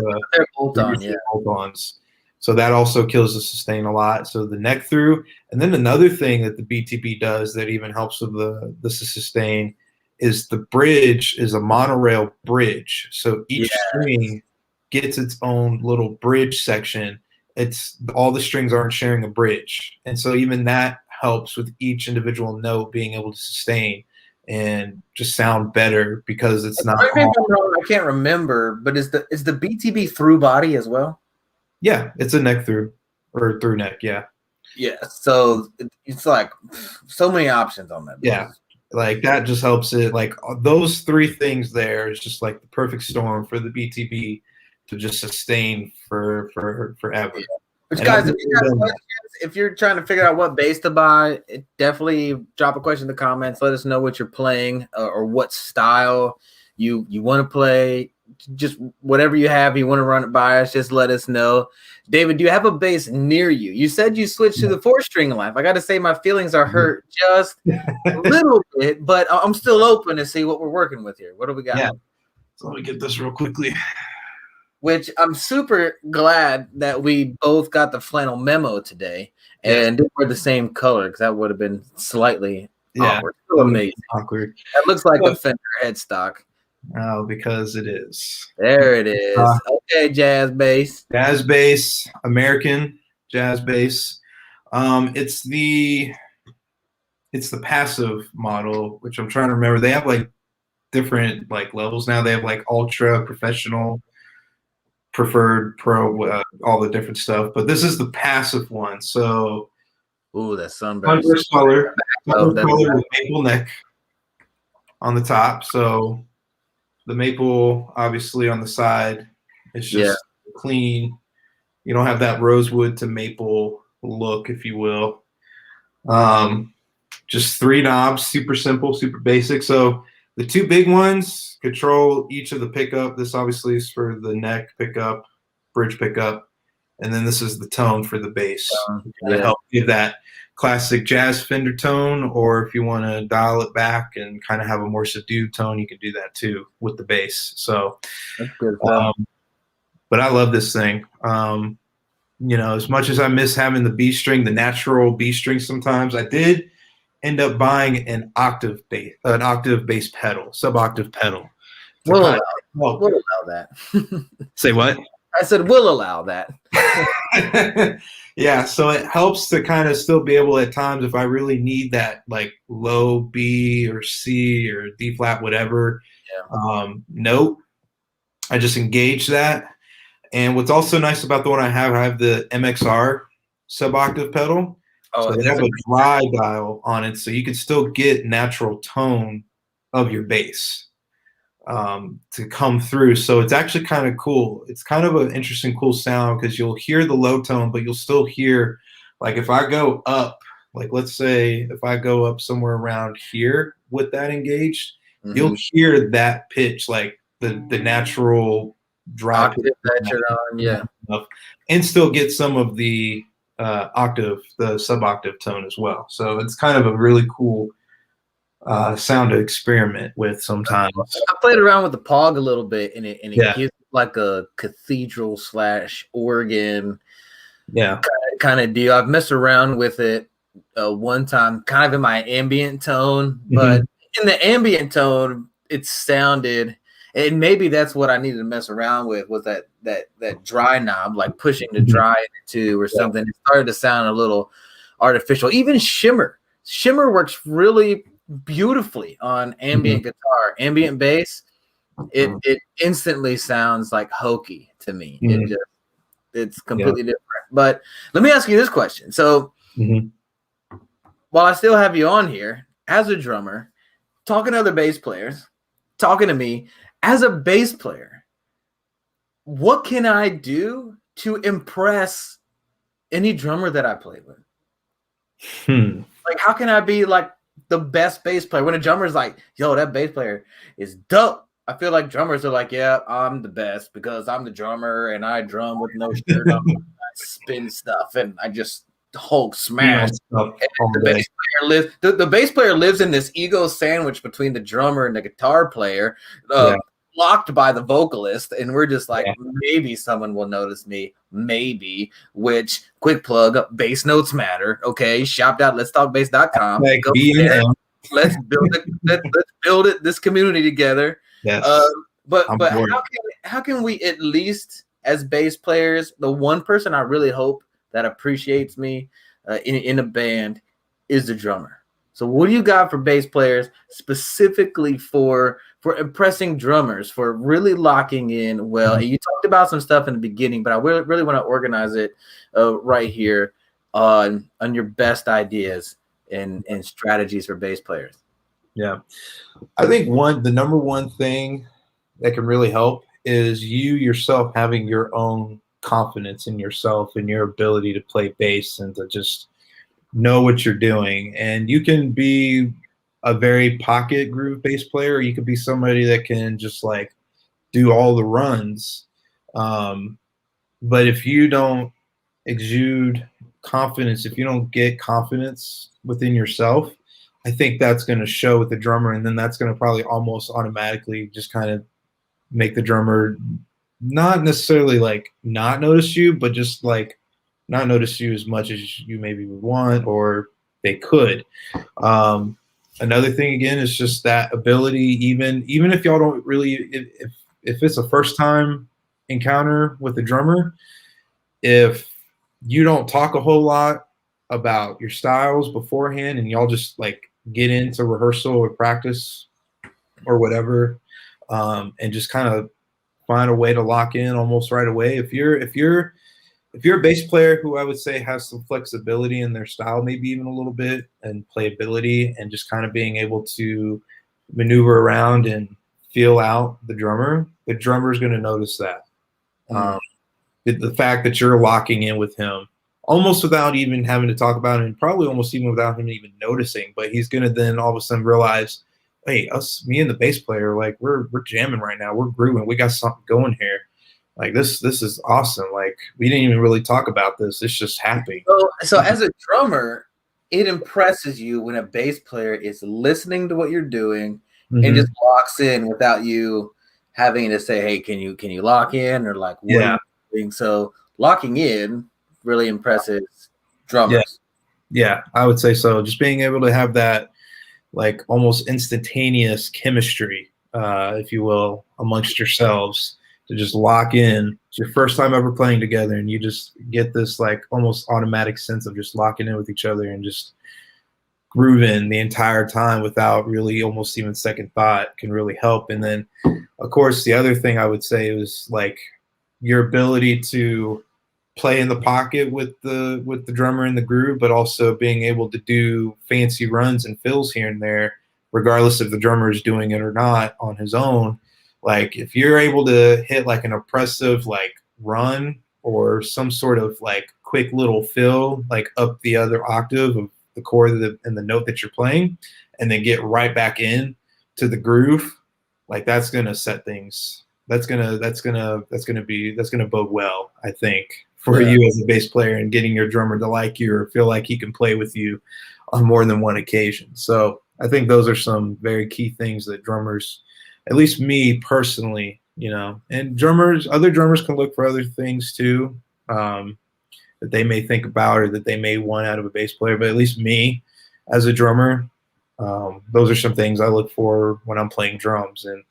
bolt-ons. So that also kills the sustain a lot. So the neck through, and then another thing that the BTB does that even helps with the sustain is the bridge is a monorail bridge. So each string gets its own little bridge section. It's all the strings aren't sharing a bridge, and so even that helps with each individual note being able to sustain and just sound better because it's not. I can't remember, but is the BTB through body as well? Yeah, it's a neck through or through neck. Yeah. Yeah. So it's like so many options on that. Yeah. Like that just helps it. Like those 3 things there is just like the perfect storm for the BTB to just sustain for forever. Yeah. Which guys, if you're trying to figure out what bass to buy, definitely drop a question in the comments. Let us know what you're playing or what style you want to play. Just whatever you have, you want to run it by us, just let us know. David, do you have a bass near you? You said you switched to the 4-string life. I got to say my feelings are hurt just a little bit, but I'm still open to see what we're working with here. What do we got? Yeah. So let me get this real quickly. Which I'm super glad that we both got the flannel memo today and we're the same color because that would have been slightly awkward. So amazing. Awkward. That looks like a Fender headstock. Oh, because it is. There it is. Okay, jazz bass. Jazz bass, American jazz bass. It's the passive model, which I'm trying to remember. They have like different like levels now. They have like ultra, professional, preferred, pro, all the different stuff. But this is the passive one. So, ooh, that sunburst color with maple neck on the top. So. The maple, obviously, on the side is just clean. You don't have that rosewood to maple look, if you will. Just 3 knobs, super simple, super basic. So the 2 big ones control each of the pickup. This obviously is for the neck pickup, bridge pickup, and then this is the tone for the bass to help give that classic jazz Fender tone, or if you want to dial it back and kind of have a more subdued tone, you can do that too with the bass. So, that's good. But I love this thing. You know, as much as I miss having the B string, the natural B string sometimes, I did end up buying an octave bass pedal, sub-octave pedal to We'll kind allow, of we'll allow that. say what? I said we'll allow that. Yeah, so it helps to kind of still be able at times if I really need that like low B or C or D flat, whatever note, I just engage that. And what's also nice about the one I have the MXR sub-octave pedal. Oh, So they have a dry dial on it, so you can still get natural tone of your bass to come through. So it's actually kind of cool. It's kind of an interesting, cool sound because you'll hear the low tone, but you'll still hear, like if I go up, like let's say if I go up somewhere around here with that engaged, you'll hear that pitch, like the natural dry octave that you're on, yeah. And still get some of the octave, the sub-octave tone as well. So it's kind of a really cool sound to experiment with sometimes. I played around with the Pog a little bit, and it gives like a cathedral / organ kind of deal. I've messed around with it one time, kind of in my ambient tone, but in the ambient tone, it sounded, and maybe that's what I needed to mess around with, was that dry knob, like pushing the dry into or something. It started to sound a little artificial. Even shimmer works really beautifully on ambient guitar, ambient bass. It instantly sounds like hokey to me. It's completely different. But let me ask you this question. So while I still have you on here as a drummer, talking to other bass players, talking to me as a bass player, what can I do to impress any drummer that I play with? Like, how can I be like the best bass player when a drummer's like, yo, that bass player is dope? I feel like drummers are like, yeah, I'm the best because I'm the drummer and I drum with no shirt on, I spin stuff, and I just Hulk smash. The bass player lives in this ego sandwich between the drummer and the guitar player, blocked by the vocalist, and we're just like, maybe someone will notice me, maybe. Which, quick plug, bass notes matter. Okay, shop.letstalkbass.com. Let's build it. This community together. But how can we at least, as bass players, the one person I really hope that appreciates me in a band is the drummer. So what do you got for bass players specifically for impressing drummers, for really locking in well? And you talked about some stuff in the beginning, but I really want to organize it right here on your best ideas and strategies for bass players. Yeah, I think the number one thing that can really help is you yourself having your own confidence in yourself and your ability to play bass and to just know what you're doing. And you can be a very pocket groove bass player, or you could be somebody that can just like do all the runs. But if you don't exude confidence, if you don't get confidence within yourself, I think that's going to show with the drummer, and then that's going to probably almost automatically just kind of make the drummer not necessarily like not notice you, but just like not notice you as much as you maybe would want, or they could. Another thing again is just that ability, even if y'all don't really, if it's a first time encounter with a drummer, if you don't talk a whole lot about your styles beforehand and y'all just like get into rehearsal or practice or whatever, and just kind of find a way to lock in almost right away. If you're a bass player who I would say has some flexibility in their style, maybe even a little bit, and playability, and just kind of being able to maneuver around and feel out the drummer is going to notice that. The fact that you're locking in with him almost without even having to talk about it, and probably almost even without him even noticing, but he's going to then all of a sudden realize, hey, me and the bass player, like we're jamming right now. We're grooving. We got something going here. Like this is awesome. Like we didn't even really talk about this. It's just happening. So as a drummer, it impresses you when a bass player is listening to what you're doing and just locks in without you having to say, hey, can you lock in, or like what are you doing? So locking in really impresses drummers. Yeah, I would say so. Just being able to have that like almost instantaneous chemistry, if you will, amongst yourselves to just lock in. It's your first time ever playing together, and you just get this like almost automatic sense of just locking in with each other and just grooving the entire time without really almost even second thought can really help. And then, of course, the other thing I would say is like your ability to play in the pocket with the drummer in the groove, but also being able to do fancy runs and fills here and there, regardless if the drummer is doing it or not on his own. Like if you're able to hit like an oppressive like run or some sort of like quick little fill like up the other octave of the chord and the note that you're playing, and then get right back in to the groove, like that's gonna set things. That's gonna bode well, I think, for you as a bass player and getting your drummer to like you or feel like he can play with you on more than one occasion. So I think those are some very key things that drummers, at least me personally, and other drummers can look for other things too, that they may think about or that they may want out of a bass player. But at least me as a drummer, those are some things I look for when I'm playing drums and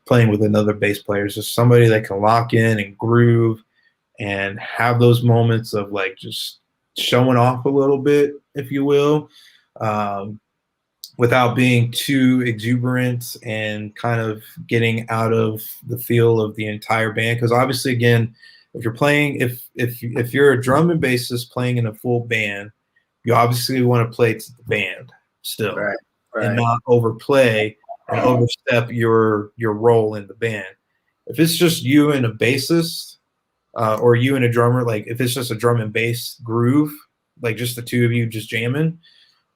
playing with another bass player. Is just somebody that can lock in and groove and have those moments of like just showing off a little bit, if you will, without being too exuberant and kind of getting out of the feel of the entire band. Because obviously, again, if you're playing, if you're a drum and bassist playing in a full band, you obviously want to play to the band still, Right. and not overplay and overstep your role in the band. If it's just you and a bassist, or you and a drummer, like if it's just a drum and bass groove, like just the two of you just jamming,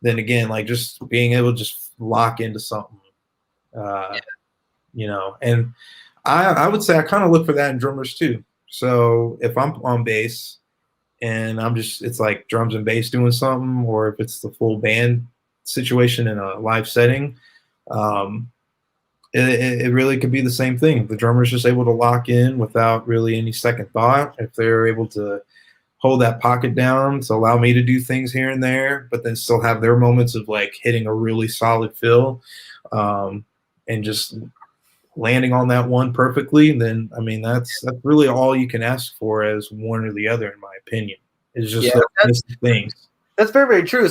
then again, like just being able to just lock into something, and I would say I kind of look for that in drummers too. So if I'm on bass and it's like drums and bass doing something, or if it's the full band situation in a live setting, it really could be the same thing. If the drummer's just able to lock in without really any second thought, if they're able to hold that pocket down to allow me to do things here and there, but then still have their moments of like hitting a really solid fill, and just landing on that one perfectly, then I mean that's really all you can ask for as one or the other, in my opinion. It's just those things. That's very, very true.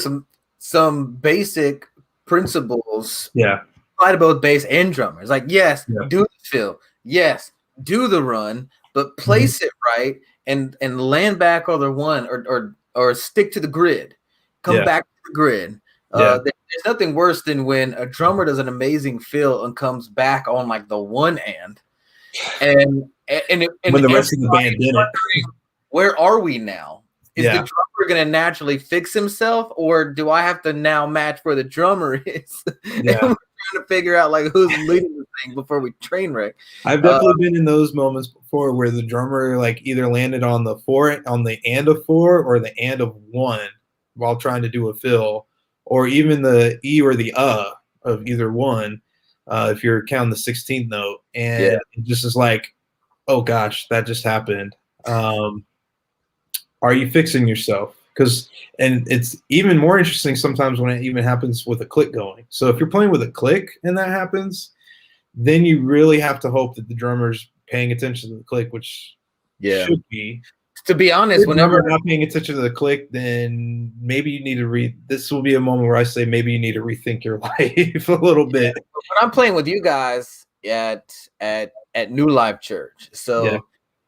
Some basic principles apply to both bass and drummers. Like, yes, do the fill, yes, do the run, but place it right and land back on the one or stick to the grid. Come back to the grid. There's nothing worse than when a drummer does an amazing fill and comes back on like the one and when the rest of the band didn't. Where are we now? Is the drummer going to naturally fix himself, or do I have to now match where the drummer is? And we're trying to figure out like who's leading the thing before we train wreck. I've definitely been in those moments before where the drummer like either landed on the and of four or the and of one while trying to do a fill, or even the E or the of either one, if you're counting the 16th note. And it just is like, oh gosh, that just happened. Are you fixing yourself? And it's even more interesting sometimes when it even happens with a click going. So if you're playing with a click and that happens, then you really have to hope that the drummer's paying attention to the click, which should be. To be honest, whenever you're not paying attention to the click, then maybe you need to this will be a moment where I say maybe you need to rethink your life a little bit. When I'm playing with you guys at New Life Church, so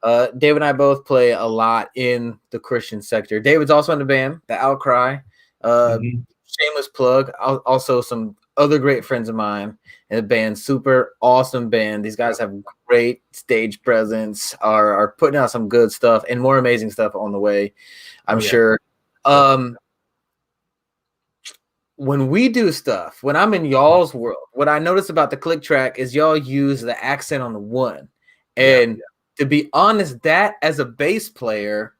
David and I both play a lot in the Christian sector. David's also in the band, The Outcry. Shameless plug. Also, some other great friends of mine in the band. Super awesome band. These guys have great stage presence, are putting out some good stuff and more amazing stuff on the way, I'm sure. When we do stuff, when I'm in y'all's world, what I notice about the click track is y'all use the accent on the one. And to be honest, that as a bass player,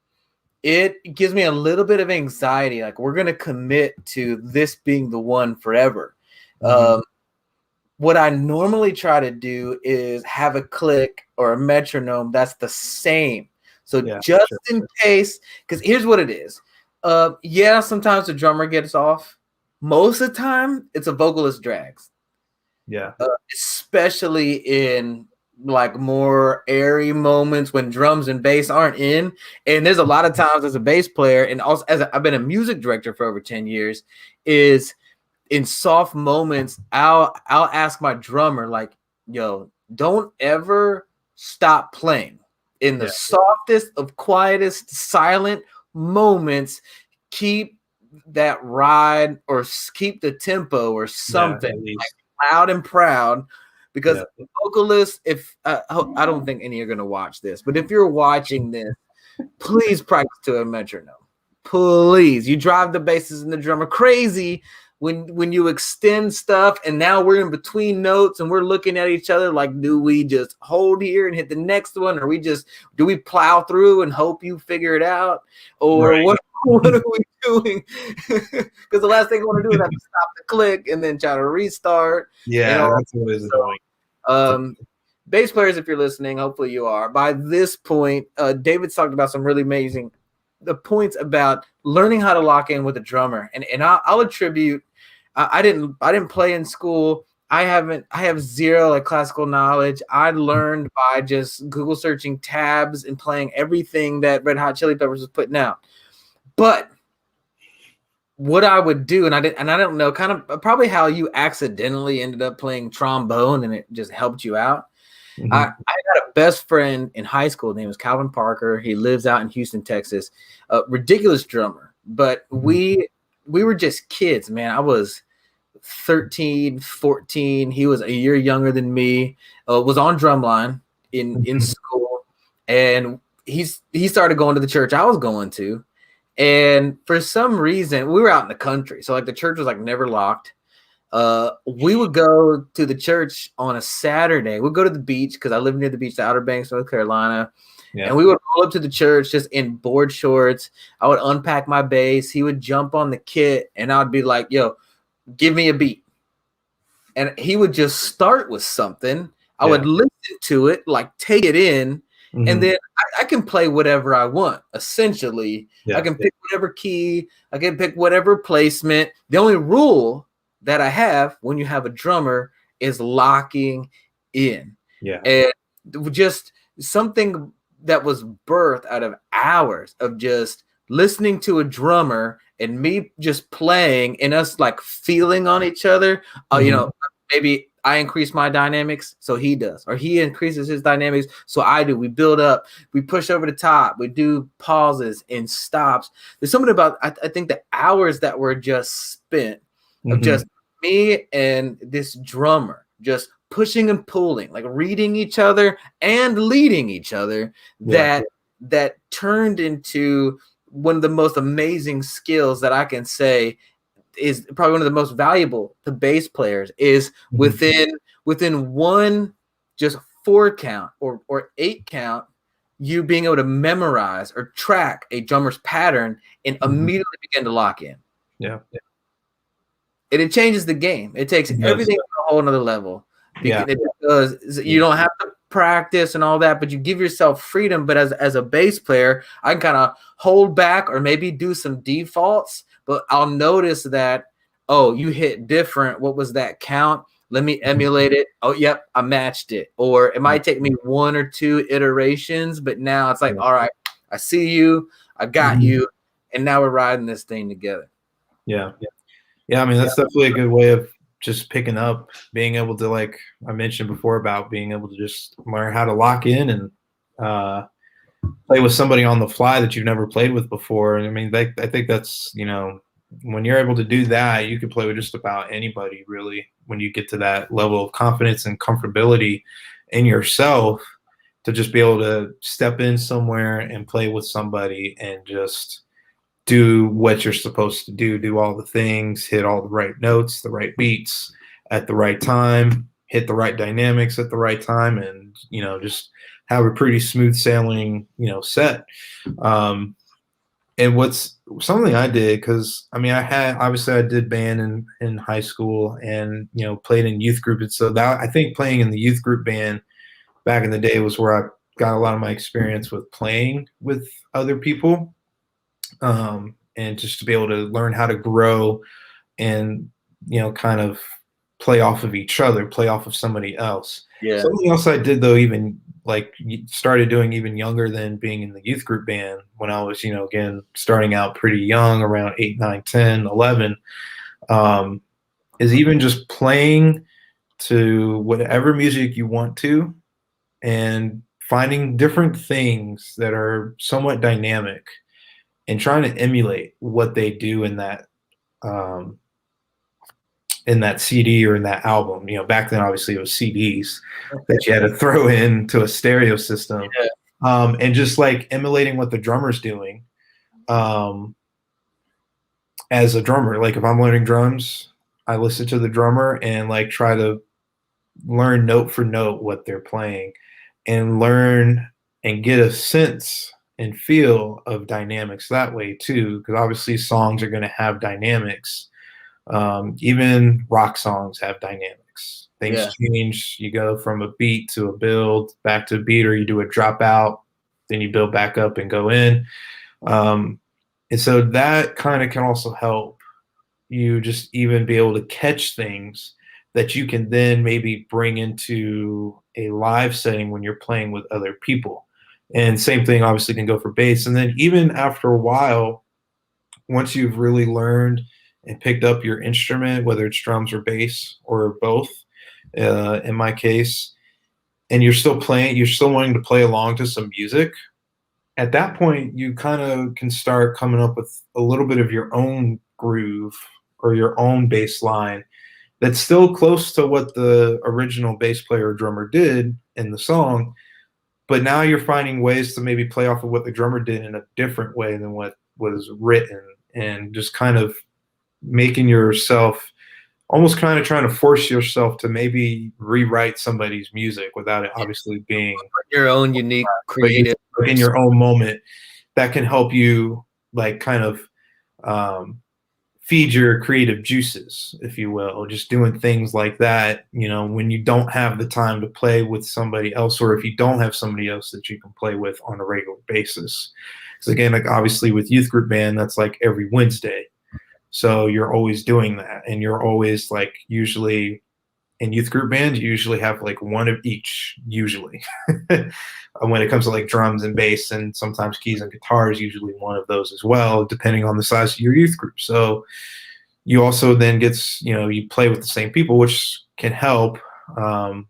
it gives me a little bit of anxiety. Like, we're going to commit to this being the one forever. What I normally try to do is have a click or a metronome that's the same. So in case, because here's what it is. Yeah, sometimes the drummer gets off. Most of the time, it's a vocalist drags. Yeah. Especially in like more airy moments when drums and bass aren't in. And there's a lot of times as a bass player, and also I've been a music director for over 10 years, is in soft moments, I'll ask my drummer, like, yo, don't ever stop playing. In the Yeah. softest of quietest silent moments, keep that ride or keep the tempo or Yeah. something At least. like loud and proud, because Yeah. vocalists, if I don't think any are going to watch this, but if you're watching this, please practice to a metronome. Please, you drive the basses and the drummer crazy when you extend stuff, and now we're in between notes and we're looking at each other like, do we just hold here and hit the next one, or do we plow through and hope you figure it out, or Right. what are we doing? Because the last thing I want to do is have to stop the click and then try to restart. Yeah, And all. that's always annoying. Bass players, if you're listening, hopefully you are. By this point, David's talked about some really amazing the points about learning how to lock in with a drummer, and I'll attribute. I didn't play in school. I have zero like classical knowledge. I learned by just Google searching tabs and playing everything that Red Hot Chili Peppers was putting out. But what I would do, and I don't know, kind of probably how you accidentally ended up playing trombone and it just helped you out. Mhm. I had a best friend in high school. His name was Calvin Parker. He lives out in Houston, Texas. A ridiculous drummer, but we were just kids, man. I was 13, 14. He was a year younger than me. Was on drumline in school, and he started going to the church I was going to, and for some reason we were out in the country, so like the church was like never locked. We would go to the church on a Saturday. We'd go to the beach because I live near the beach, the Outer Banks, North Carolina. Yeah. And we would roll up to the church just in board shorts. I would unpack my bass. He would jump on the kit, and I would be like, yo, give me a beat. And he would just start with something. I would listen to it, like take it in, and then I can play whatever I want, essentially. I can pick whatever key. I can pick whatever placement. The only rule that I have when you have a drummer is locking in. Yeah. And just something that was birthed out of hours of just listening to a drummer and me just playing and us like feeling on each other. You know, maybe I increase my dynamics, so he does, or he increases his dynamics, so I do. We build up, we push over the top, we do pauses and stops. There's something about I think the hours that were just spent of just me and this drummer just pushing and pulling, like reading each other and leading each other, that turned into one of the most amazing skills that I can say is probably one of the most valuable to bass players is within one just 4 count or 8 count, you being able to memorize or track a drummer's pattern and immediately begin to lock in. Yeah. And it changes the game. It takes everything to a whole nother level. Because you don't have to practice and all that, but you give yourself freedom. But as a bass player, I can kind of hold back or maybe do some defaults, but I'll notice that, oh, you hit different. What was that count? Let me emulate it. Oh, yep, I matched it. Or it might take me 1 or 2 iterations, but now it's like, all right, I see you, I got you, and now we're riding this thing together. Yeah. I mean, that's definitely a good way of just picking up, being able to, like I mentioned before, about being able to just learn how to lock in and play with somebody on the fly that you've never played with before. And I mean, I think that's, you know, when you're able to do that, you can play with just about anybody, really, when you get to that level of confidence and comfortability in yourself to just be able to step in somewhere and play with somebody and just do what you're supposed to do all the things, hit all the right notes, the right beats at the right time, hit the right dynamics at the right time, and, you know, just have a pretty smooth sailing, you know, set. And what's something I did, because I mean, I did band in high school and, you know, played in youth group. And so that, I think playing in the youth group band back in the day was where I got a lot of my experience with playing with other people. and just to be able to learn how to grow and, you know, kind of play off of each other, play off of somebody else. Yeah. Something else I did though, even like started doing even younger than being in the youth group band when I was, you know, again, starting out pretty young, around 8, 9, 10, 11, is even just playing to whatever music you want to and finding different things that are somewhat dynamic and trying to emulate what they do um, in that CD or in that album. You know, back then obviously it was CDs that you had to throw into a stereo system, and just like emulating what the drummer's doing. As a drummer, like if I'm learning drums, I listen to the drummer and like try to learn note for note what they're playing and learn and get a sense and feel of dynamics that way too, because obviously songs are going to have dynamics. Even rock songs have dynamics. Things change. You go from a beat to a build, back to a beat, or you do a drop out, then you build back up and go in. And so that kind of can also help you just even be able to catch things that you can then maybe bring into a live setting when you're playing with other people. And same thing obviously can go for bass. And then even after a while, once you've really learned and picked up your instrument, whether it's drums or bass or both, in my case, and you're still playing, you're still wanting to play along to some music, at that point, you kind of can start coming up with a little bit of your own groove or your own bass line that's still close to what the original bass player or drummer did in the song, but now you're finding ways to maybe play off of what the drummer did in a different way than what was written, and just kind of making yourself almost kind of trying to force yourself to maybe rewrite somebody's music without it obviously being your own unique creative in your own moment. That can help you like kind of feed your creative juices, if you will, just doing things like that, you know, when you don't have the time to play with somebody else, or if you don't have somebody else that you can play with on a regular basis. Because again, like obviously with youth group band, that's like every Wednesday. So you're always doing that. And you're always like, usually in youth group band, you usually have like one of each, usually. When it comes to like drums and bass and sometimes keys and guitars, usually one of those as well, depending on the size of your youth group. So you also then you know, you play with the same people, which can help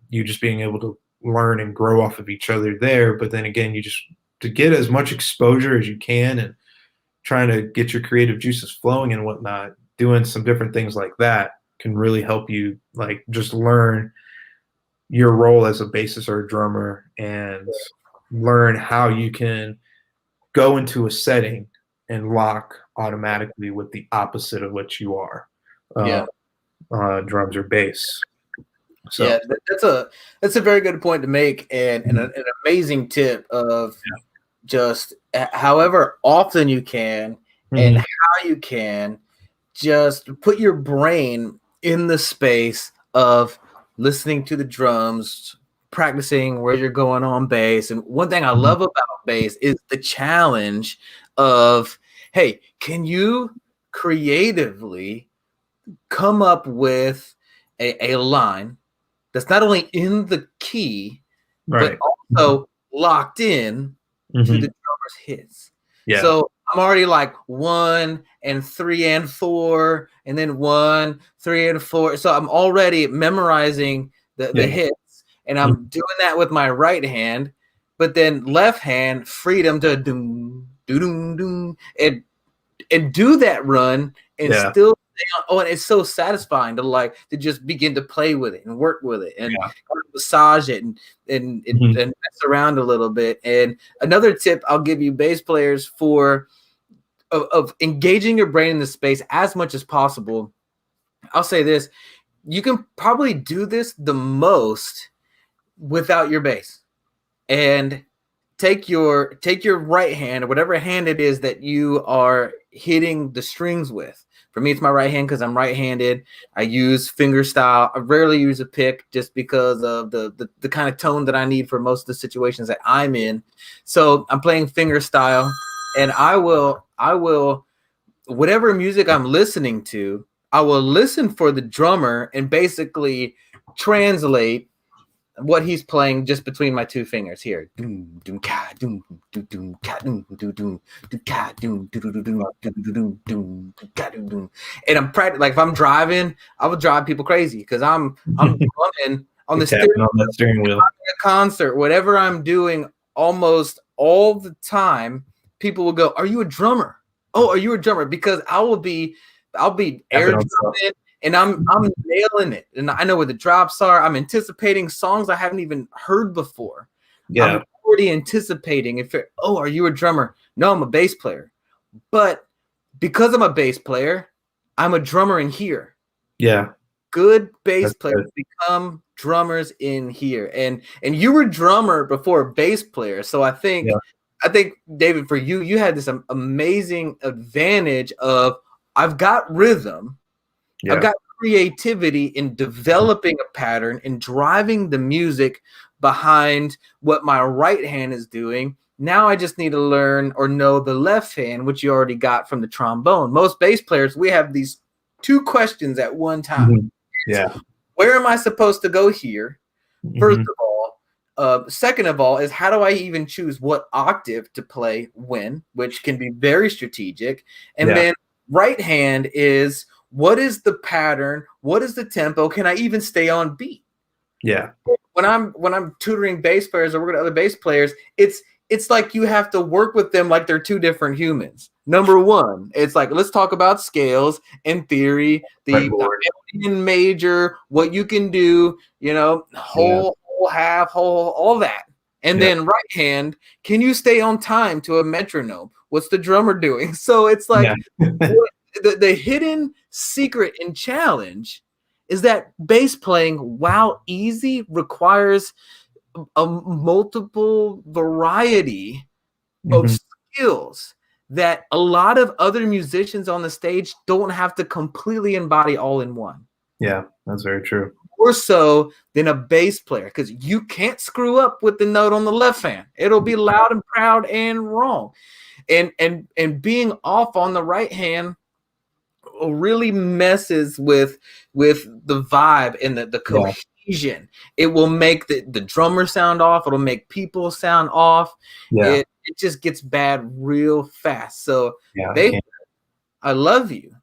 you just being able to learn and grow off of each other there. But then again, you just to get as much exposure as you can and trying to get your creative juices flowing and whatnot, doing some different things like that can really help you like just learn your role as a bassist or a drummer and learn how you can go into a setting and lock automatically with the opposite of what you are, drums or bass. So yeah, that's a very good point to make, and an amazing tip of just however often you can and how you can just put your brain in the space of listening to the drums, practicing where you're going on bass. And one thing I love about bass is the challenge of, hey, can you creatively come up with a line that's not only in the key, but also locked in to the drummer's hits. Yeah. So I'm already like 1 and 3 and 4, and then 1, 3 and 4. So I'm already memorizing the hits, and I'm doing that with my right hand, but then left hand freedom to doom, doom, doom, and do that run and still stay on. Oh, and it's so satisfying to just begin to play with it and work with it and massage it and mess around a little bit. And another tip I'll give you, bass players, for of engaging your brain in the space as much as possible. I'll say this: you can probably do this the most without your bass, and take your right hand, or whatever hand it is that you are hitting the strings with. For me, it's my right hand because I'm right-handed. I use finger style. I rarely use a pick just because of the kind of tone that I need for most of the situations that I'm in. So I'm playing finger style, and I will whatever music I'm listening to, I will listen for the drummer and basically translate what he's playing just between my two fingers here. And I'm practicing, like if I'm driving, I would drive people crazy because I'm drumming on the steering wheel. concert, whatever I'm doing, almost all the time, people will go, "Are you a drummer? Oh, are you a drummer?" Because I'll be air drumming and I'm nailing it, and I know where the drops are. I'm anticipating songs I haven't even heard before. Yeah, I'm already anticipating. Are you a drummer? No, I'm a bass player. But because I'm a bass player, I'm a drummer in here. Yeah. Good bass players become drummers in here. And you were drummer before bass player. So I think David, for you had this amazing advantage of I've got rhythm. Yeah. I've got creativity in developing a pattern and driving the music behind what my right hand is doing. Now I just need to learn or know the left hand, which you already got from the trombone. Most bass players, we have these two questions at one time. Mm-hmm. Yeah. Where am I supposed to go here? Mm-hmm. First of all. Second of all is how do I even choose what octave to play when, which can be very strategic. And then right hand is what is the pattern? What is the tempo? Can I even stay on beat? Yeah. When I'm tutoring bass players or working with other bass players, it's like you have to work with them like they're two different humans. Number one, it's like, let's talk about scales and theory, the major, what you can do, whole, half, whole, all that. And then right hand, can you stay on time to a metronome? What's the drummer doing? So it's like the hidden secret and challenge is that bass playing, while easy, requires a multiple variety of skills that a lot of other musicians on the stage don't have to completely embody all in one. Yeah, that's very true. More so than a bass player, because you can't screw up with the note on the left hand. It'll be loud and proud and wrong. And being off on the right hand really messes with the vibe and the cohesion. It will make the drummer sound off. It'll make people sound off. It just gets bad real fast. So I love you.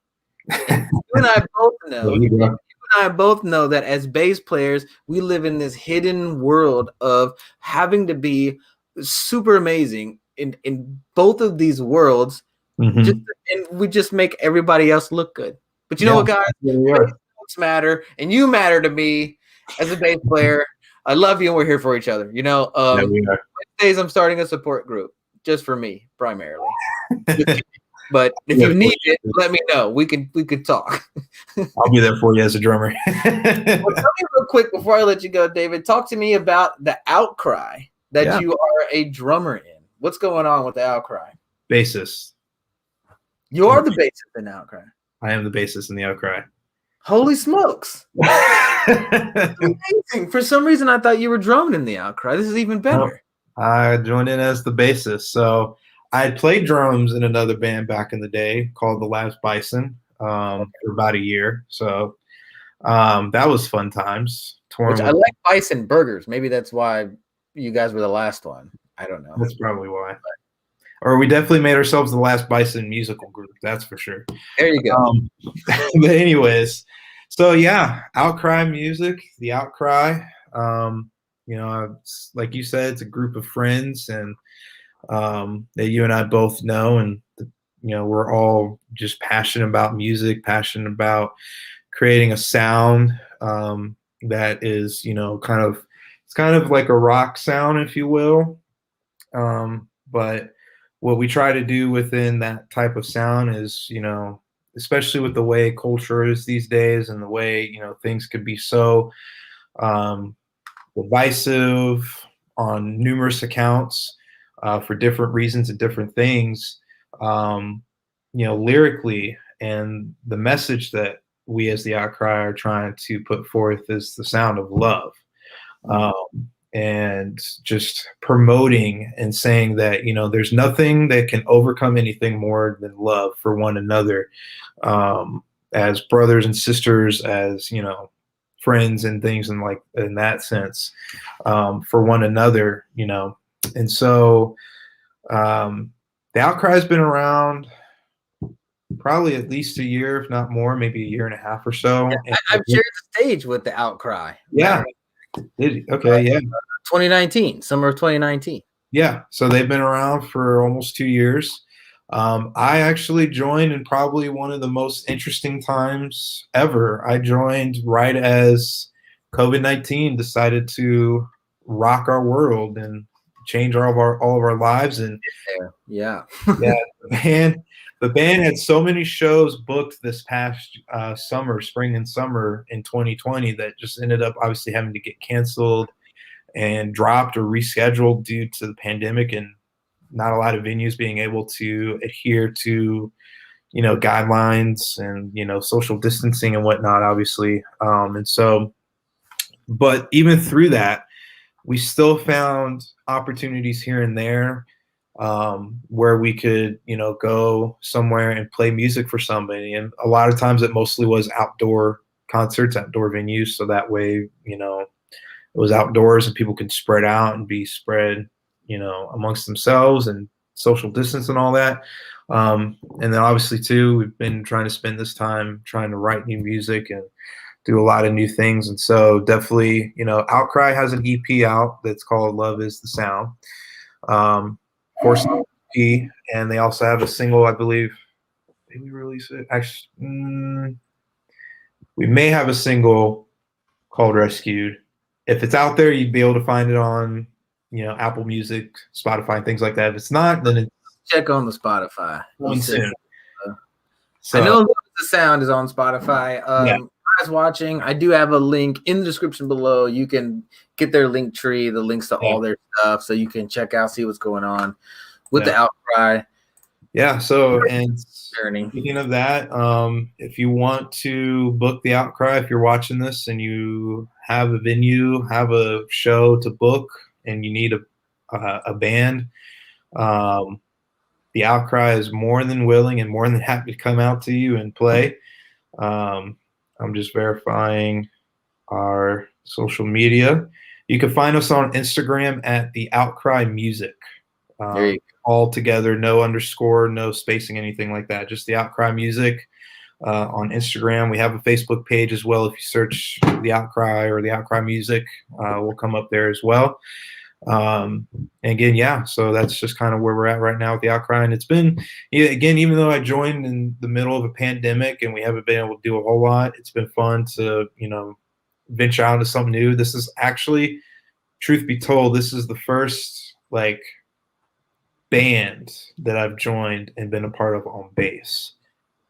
And you and I both know. You and I both know that as bass players, we live in this hidden world of having to be super amazing in both of these worlds. And we just make everybody else look good. But you know what, guys? Bass matter, and you matter to me as a bass player. I love you, and we're here for each other. Wednesdays I'm starting a support group just for me, primarily. But if you need it, let me know. We could talk. I'll be there for you as a drummer. Well, tell me real quick before I let you go, David. Talk to me about the Outcry that you are a drummer in. What's going on with the Outcry? Bassist. You are the bassist in the Outcry. I am the bassist in the Outcry. Holy smokes. Amazing. For some reason, I thought you were drumming in the Outcry. This is even better. I joined in as the bassist. So I played drums in another band back in the day called the Last Bison for about a year. So that was fun times. I like bison burgers. Maybe that's why you guys were the last one. I don't know. That's probably why. Or we definitely made ourselves the Last Bison musical group. That's for sure. There you go. But anyways, so Outcry music, the Outcry. Like you said, it's a group of friends and that you and I both know, and we're all just passionate about music, passionate about creating a sound that is, it's kind of like a rock sound, if you will. But what we try to do within that type of sound is, especially with the way culture is these days and the way, things could be so divisive on numerous accounts for different reasons and different things, lyrically, and the message that we as the Outcry are trying to put forth is the sound of love. and just promoting and saying that, there's nothing that can overcome anything more than love for one another, as brothers and sisters, as, friends and things, and like in that sense, for one another, and so the Outcry has been around probably at least a year, if not more, maybe a year and a half or so. Yeah, I've shared the stage with the Outcry. Yeah. Okay. Yeah. 2019, summer of 2019. Yeah. So they've been around for almost 2 years. I actually joined in probably one of the most interesting times ever. I joined right as COVID-19 decided to rock our world and change all of our lives. And yeah, the band had so many shows booked this past spring and summer in 2020 that just ended up obviously having to get canceled and dropped or rescheduled due to the pandemic, and not a lot of venues being able to adhere to, guidelines and, social distancing and whatnot, obviously. And so, but even through that, we still found opportunities here and there, where we could, go somewhere and play music for somebody. And a lot of times it mostly was outdoor concerts, outdoor venues. So that way, it was outdoors and people could spread out and be spread, amongst themselves and social distance and all that. And then obviously too, we've been trying to spend this time trying to write new music and do a lot of new things. And so definitely, Outcry has an EP out that's called Love Is the Sound. EP, and they also have a single, I believe. Did we release it? Actually, we may have a single called Rescued. If it's out there, you'd be able to find it on, Apple Music, Spotify, and things like that. If it's not, then it's check on the Spotify. Soon. So, I know the sound is on Spotify. Guys watching, I do have a link in the description below. You can get their link tree, the links to all their stuff, so you can check out, see what's going on with the Outcry. Yeah. So, and speaking of that, if you want to book the Outcry, if you're watching this and you have a venue, have a show to book, and you need a band, the Outcry is more than willing and more than happy to come out to you and play. I'm just verifying our social media. You can find us on Instagram at the Outcry Music. All together, no underscore, no spacing, anything like that. Just the Outcry Music on Instagram. We have a Facebook page as well. If you search the Outcry or the Outcry Music, we'll come up there as well. And again, so that's just kind of where we're at right now with the Outcry. And it's been, again, even though I joined in the middle of a pandemic and we haven't been able to do a whole lot, it's been fun to, venture out into something new. This is actually, truth be told, this is the first band that I've joined and been a part of on bass.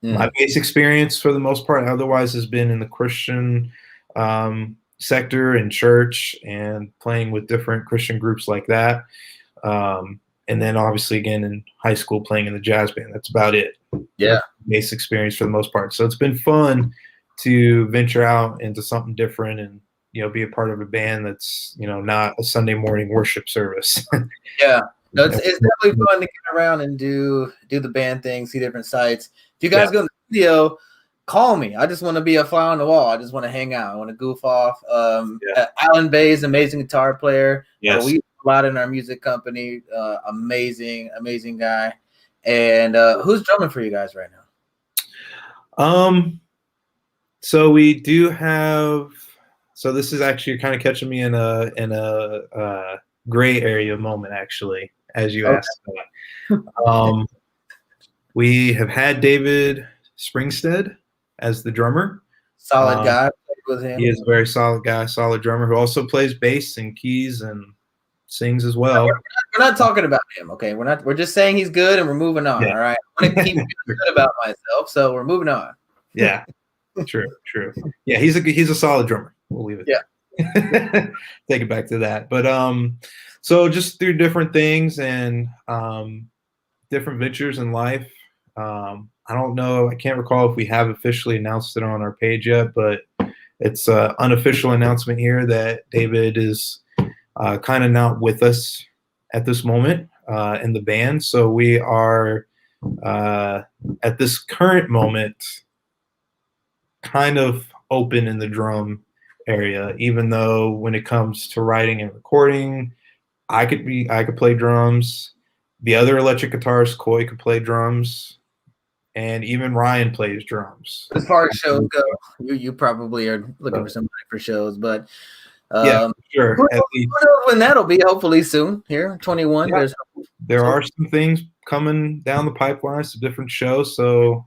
My bass experience for the most part otherwise has been in the Christian sector in church and playing with different Christian groups like that. And then obviously again in high school playing in the jazz band. That's about it. Yeah. Bass experience for the most part. So it's been fun to venture out into something different and, be a part of a band that's, not a Sunday morning worship service. Yeah. No, it's definitely fun to get around and do the band thing, see different sites. If you guys go in the studio, call me. I just want to be a fly on the wall. I just want to hang out. I want to goof off. Alan Bay's amazing guitar player. Yes. We use a lot in our music company. Amazing guy. And who's drumming for you guys right now? So we do have. So this is actually kind of catching me in a gray area moment, actually, as you asked. We have had David Springstead as the drummer. Solid guy. With him. He is a very solid guy, solid drummer who also plays bass and keys and sings as well. We're not talking about him, okay? We're just saying he's good and we're moving on. All right. I want to keep feeling good about myself, so we're moving on. Yeah. True. Yeah, he's a solid drummer. We'll leave it. Yeah. Take it back to that. But so just through different things and different ventures in life. I don't know. I can't recall if we have officially announced it on our page yet, but it's an unofficial announcement here that David is kind of not with us at this moment in the band. So we are at this current moment kind of open in the drum area, even though when it comes to writing and recording, I could play drums. The other electric guitarist, Coy, could play drums, and even Ryan plays drums. As far as shows go, you probably are looking for somebody for shows, but yeah, sure. Who knows when that'll be? Hopefully soon. Here, 21. Yeah. There are some things coming down the pipeline, some different shows. So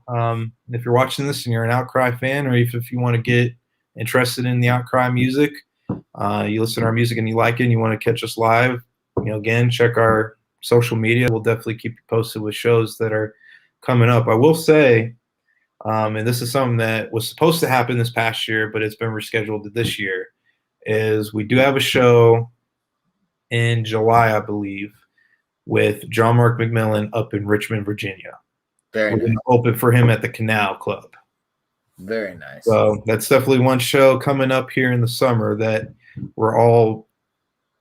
if you're watching this and you're an Outcry fan, or if you want to get interested in the Outcry music, you listen to our music and you like it and you want to catch us live, again, check our social media. We'll definitely keep you posted with shows that are coming up. I will say, and this is something that was supposed to happen this past year, but it's been rescheduled to this year, is we do have a show in July, I believe, with John Mark McMillan up in Richmond, Virginia. We're going to open for him at the Canal Club. Very nice. So that's definitely one show coming up here in the summer that we're all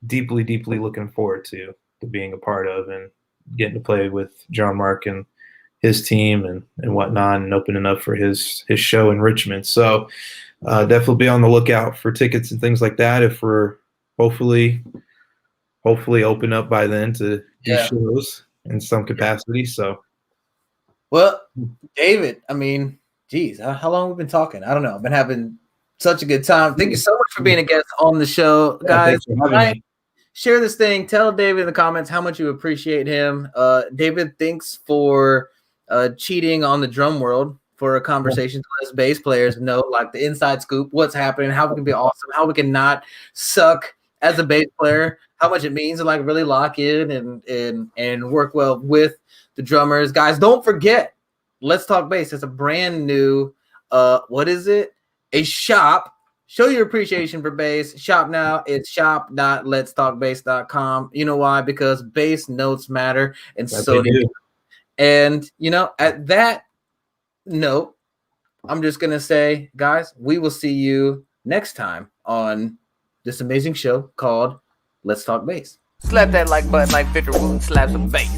deeply, deeply looking forward to being a part of, and getting to play with John Mark and his team and whatnot, and opening up for his show in Richmond. So definitely be on the lookout for tickets and things like that, if we're hopefully open up by then to do shows in some capacity. So, well, David, I mean, geez, how long have we been talking? I don't know. I've been having such a good time. Thank you so much for being a guest on the show, guys. Share this thing. Tell David in the comments how much you appreciate him. David, thanks for cheating on the drum world for a conversation to let us bass players know, like, the inside scoop, what's happening, how we can be awesome, how we can not suck as a bass player, how much it means to, like, really lock in and work well with the drummers. Guys, don't forget, Let's Talk Bass. It's a brand new what is it? A shop. Show your appreciation for bass. Shop now. It's shop.letstalkbass.com. You know why? Because bass notes matter, and so do you. And at that note, I'm just gonna say, guys, we will see you next time on this amazing show called Let's Talk Bass. Slap that like button like Victor Wooten slaps some bass.